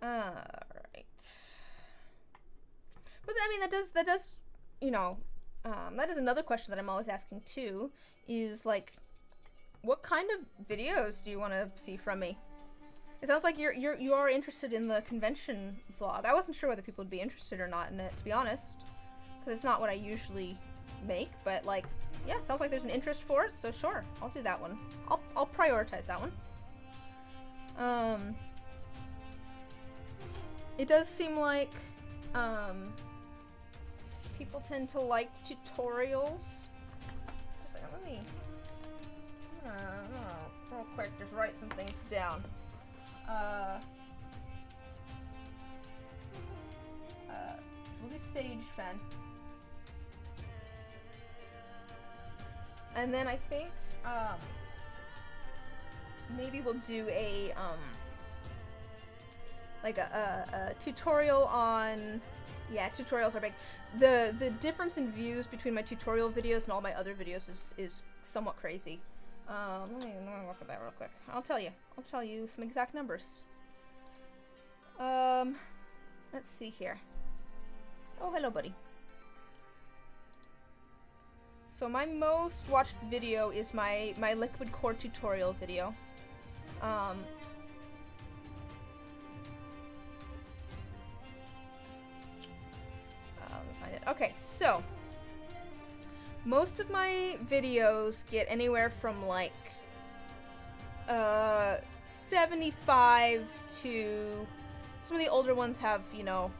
Alright. But I mean, that does, you know, that is another question that I'm always asking too, is like, what kind of videos do you want to see from me? It sounds like you are interested in the convention vlog. I wasn't sure whether people would be interested or not in it, to be honest, because it's not what I usually make, but like, yeah, it sounds like there's an interest for it, so sure, I'll do that one. I'll prioritize that one. It does seem like, people tend to like tutorials. Just a second, let me, real quick, just write some things down. So we'll do Sage Fen. And then I think, maybe we'll do a, like a tutorial on, yeah, tutorials are big. The difference in views between my tutorial videos and all my other videos is somewhat crazy. Let me look at that real quick. I'll tell you some exact numbers. Let's see here. Oh, hello, buddy. So my most watched video is my liquid core tutorial video. Let me find it. Okay, so most of my videos get anywhere from like 75 to, some of the older ones have, you know,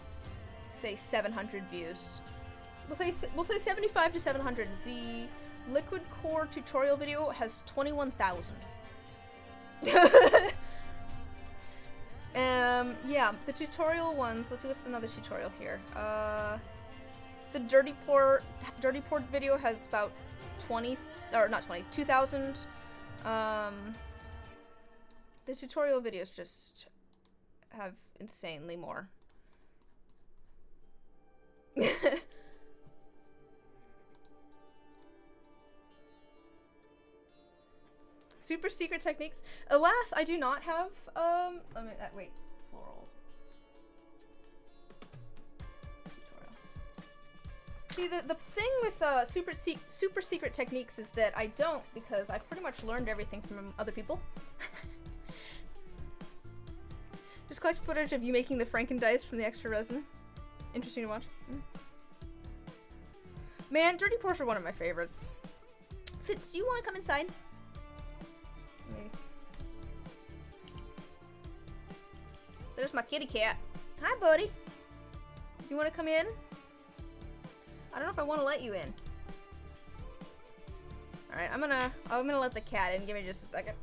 say 700 views. We'll say 75 to 700. The liquid core tutorial video has 21,000. Yeah, the tutorial ones, let's see what's another tutorial here. The dirty port video has about 2,000. The tutorial videos just have insanely more. Super secret techniques. Alas, I do not have, wait, floral. Tutorial. See, the thing with, super secret techniques is that I don't, because I've pretty much learned everything from other people. Just collect footage of you making the Franken dice from the extra resin. Interesting to watch. Man, dirty ports are one of my favorites. Fitz, do you want to come inside? Maybe. There's my kitty cat. Hi, buddy. Do you want to come in? I don't know if I want to let you in. All right, I'm gonna let the cat in. Give me just a second.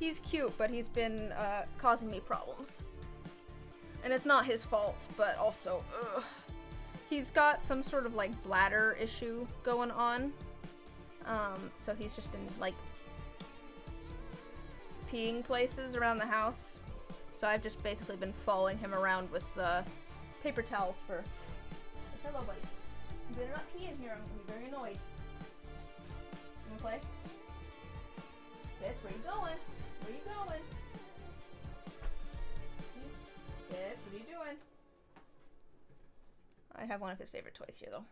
He's cute, but he's been causing me problems. And it's not his fault, but also, ugh. He's got some sort of like bladder issue going on. So he's just been like peeing places around the house. So I've just basically been following him around with paper towels for... Hello, buddy. You better not pee in here, I'm gonna be very annoyed. You wanna play? Fitz, where you going? Where you going? Fitz, what are you doing? I have one of his favorite toys here, though.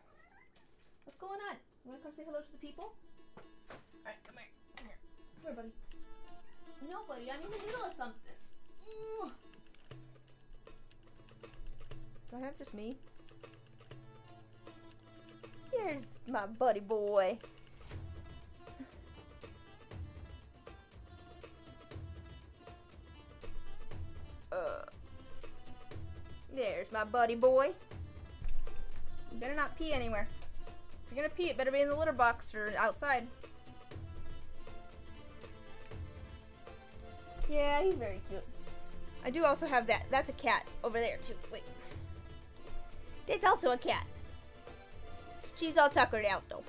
What's going on? You wanna come say hello to the people? Alright, come here. Come here. Come here, buddy. No, buddy, I'm in the middle of something. Ooh. Do I have just me? Here's my buddy boy. There's my buddy boy. You better not pee anywhere. If you're gonna pee, it better be in the litter box or outside. Yeah, he's very cute. I do also have that. That's a cat over there, too. Wait. That's also a cat. She's all tuckered out, though.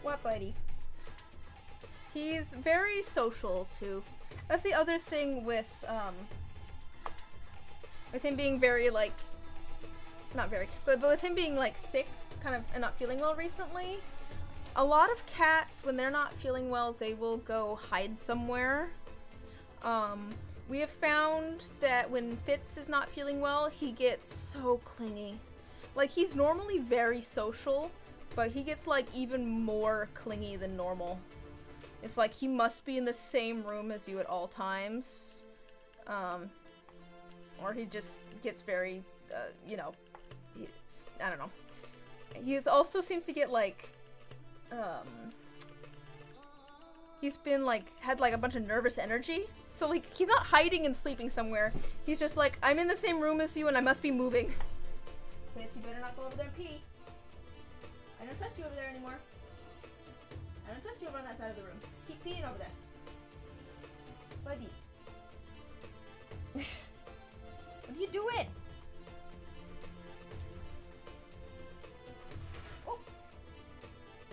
What, buddy? He's very social, too. That's the other thing with him being very, like, not very, but with him being, like, sick, kind of, and not feeling well recently, a lot of cats, when they're not feeling well, they will go hide somewhere. We have found that when Fitz is not feeling well, he gets so clingy. Like, he's normally very social, but he gets, like, even more clingy than normal. It's like he must be in the same room as you at all times. Or he just gets very, you know, I don't know. He also seems to get, like, he's been, like, had, like, a bunch of nervous energy. So, like, he's not hiding and sleeping somewhere. He's just like, I'm in the same room as you and I must be moving. Fitz, you better not go over there and pee. I don't trust you over there anymore. I don't trust you over on that side of the room. Just keep peeing over there. Buddy. What are you doing? Oh!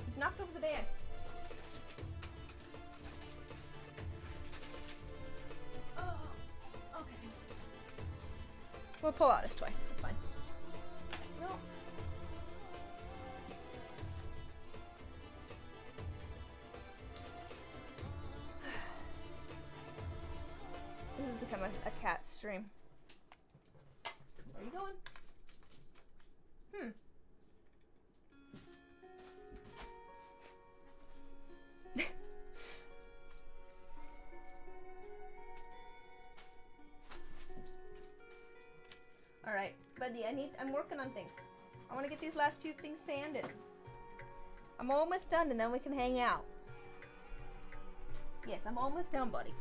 You knocked over the bag. Oh, okay. We'll pull out his toy. That's fine. No. This has become a cat stream. Where are you going? Alright, buddy, I'm working on things. I want to get these last few things sanded. I'm almost done and then we can hang out. Yes, I'm almost done, buddy.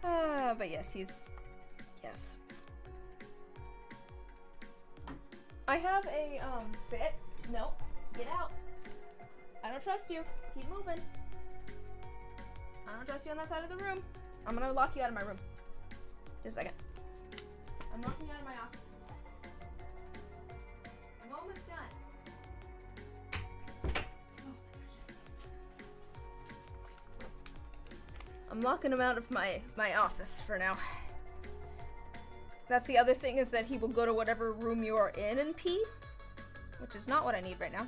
But yes, yes. I have a, Fitz. No, get out. I don't trust you. Keep moving. I don't trust you on that side of the room. I'm gonna lock you out of my room. Just a second. I'm locking you out of my office. I'm almost done. I'm locking him out of my office for now. That's the other thing, is that he will go to whatever room you are in and pee, which is not what I need right now.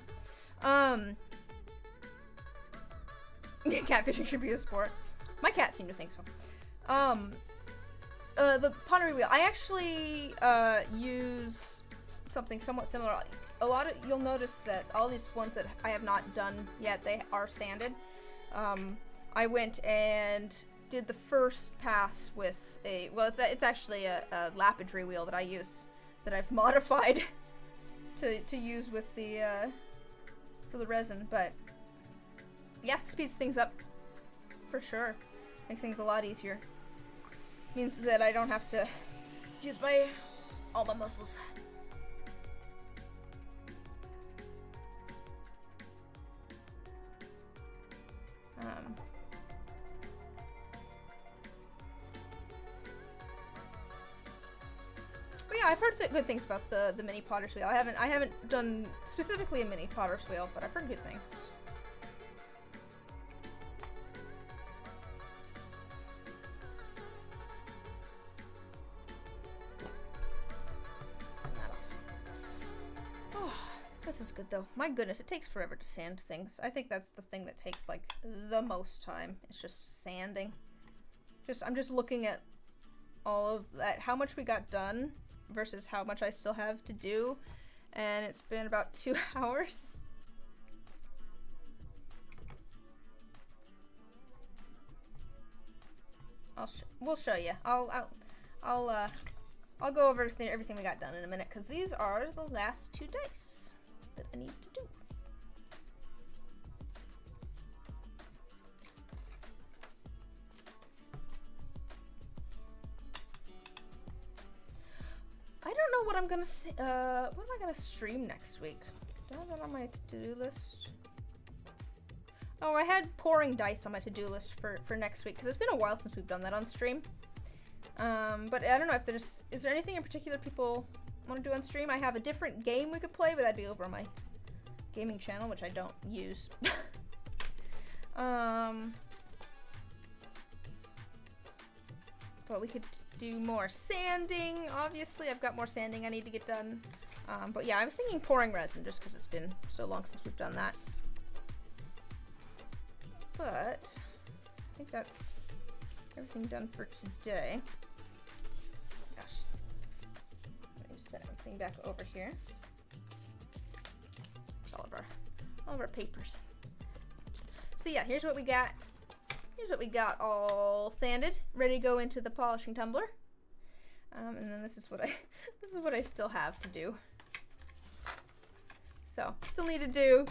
Catfishing should be a sport. My cats seem to think so. The pottery wheel. I actually use something somewhat similar. You'll notice that all these ones that I have not done yet, they are sanded. I went and did the first pass with it's actually a lapidary wheel that I use, that I've modified to use with the for the resin, but yeah, speeds things up for sure. Makes things a lot easier. Means that I don't have to use all my muscles. But yeah, I've heard good things about the mini potter's wheel. I haven't done specifically a mini potter's wheel, but I've heard good things. This is good though. My goodness, it takes forever to sand things. I think that's the thing that takes like the most time. It's just sanding. I'm just looking at all of that, how much we got done versus how much I still have to do, and it's been about 2 hours. We'll show you. I'll go over everything we got done in a minute, because these are the last 2 dice that I need to do. I don't know what I'm gonna what am I gonna stream next week? Do I have that on my to-do list? Oh, I had pouring dice on my to-do list for next week, because it's been a while since we've done that on stream. But I don't know if is there anything in particular people want to do on stream? I have a different game we could play, but that'd be over on my gaming channel, which I don't use. But we could do more sanding. Obviously, I've got more sanding I need to get done. But yeah, I was thinking pouring resin, just because it's been so long since we've done that. But I think that's everything done for today. Gosh, let me just set everything back over here. There's all of our papers. So yeah, here's what we got. Here's what we got all sanded, ready to go into the polishing tumbler. And then this is what I still have to do. So still need to do.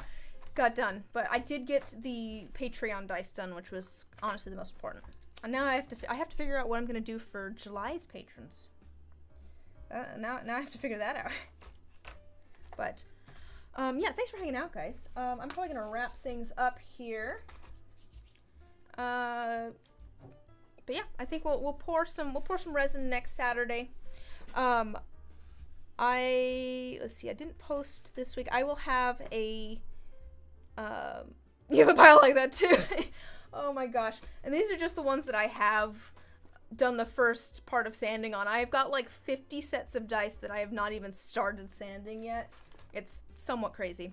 Got done, but I did get the Patreon dice done, which was honestly the most important. And now I have to figure out what I'm gonna do for July's patrons. Now I have to figure that out. But yeah, thanks for hanging out, guys. I'm probably gonna wrap things up here. But yeah, I think we'll pour some resin next Saturday. Let's see, I didn't post this week. I will have a you have a pile like that too. Oh my gosh. And these are just the ones that I have done the first part of sanding on. I've got like 50 sets of dice that I have not even started sanding yet. It's somewhat crazy.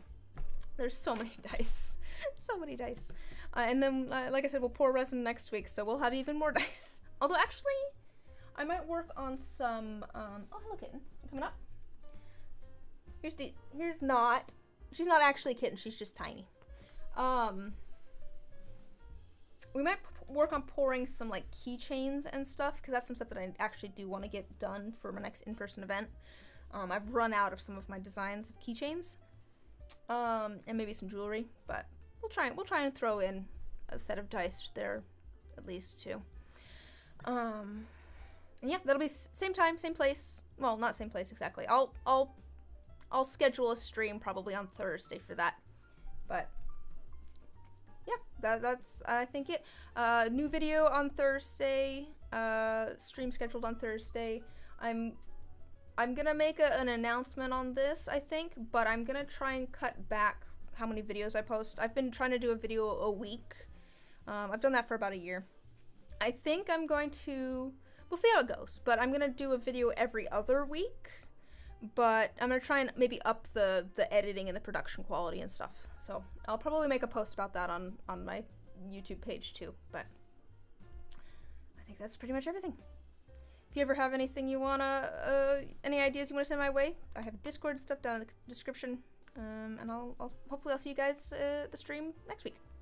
There's so many dice. So many dice. And then, like I said, we'll pour resin next week, so we'll have even more dice. Although, actually, I might work on some, oh, hello, kitten. You coming up? Here's not. She's not actually a kitten, she's just tiny. We might work on pouring some, like, keychains and stuff, because that's some stuff that I actually do want to get done for my next in-person event. I've run out of some of my designs of keychains. And maybe some jewelry, but we'll try and throw in a set of dice there, at least too. And yeah, that'll be same time, same place. Well, not same place exactly. I'll schedule a stream probably on Thursday for that. But yeah, that's I think it. New video on Thursday. Stream scheduled on Thursday. I'm gonna make an announcement on this, I think, but I'm gonna try and cut back how many videos I post. I've been trying to do a video a week. I've done that for about a year. I think I'm going to, we'll see how it goes, but I'm gonna do a video every other week, but I'm gonna try and maybe up the editing and the production quality and stuff. So I'll probably make a post about that on my YouTube page too, but I think that's pretty much everything. If you ever have anything you wanna, any ideas you wanna send my way, I have Discord stuff down in the description, and hopefully I'll see you guys at the stream next week.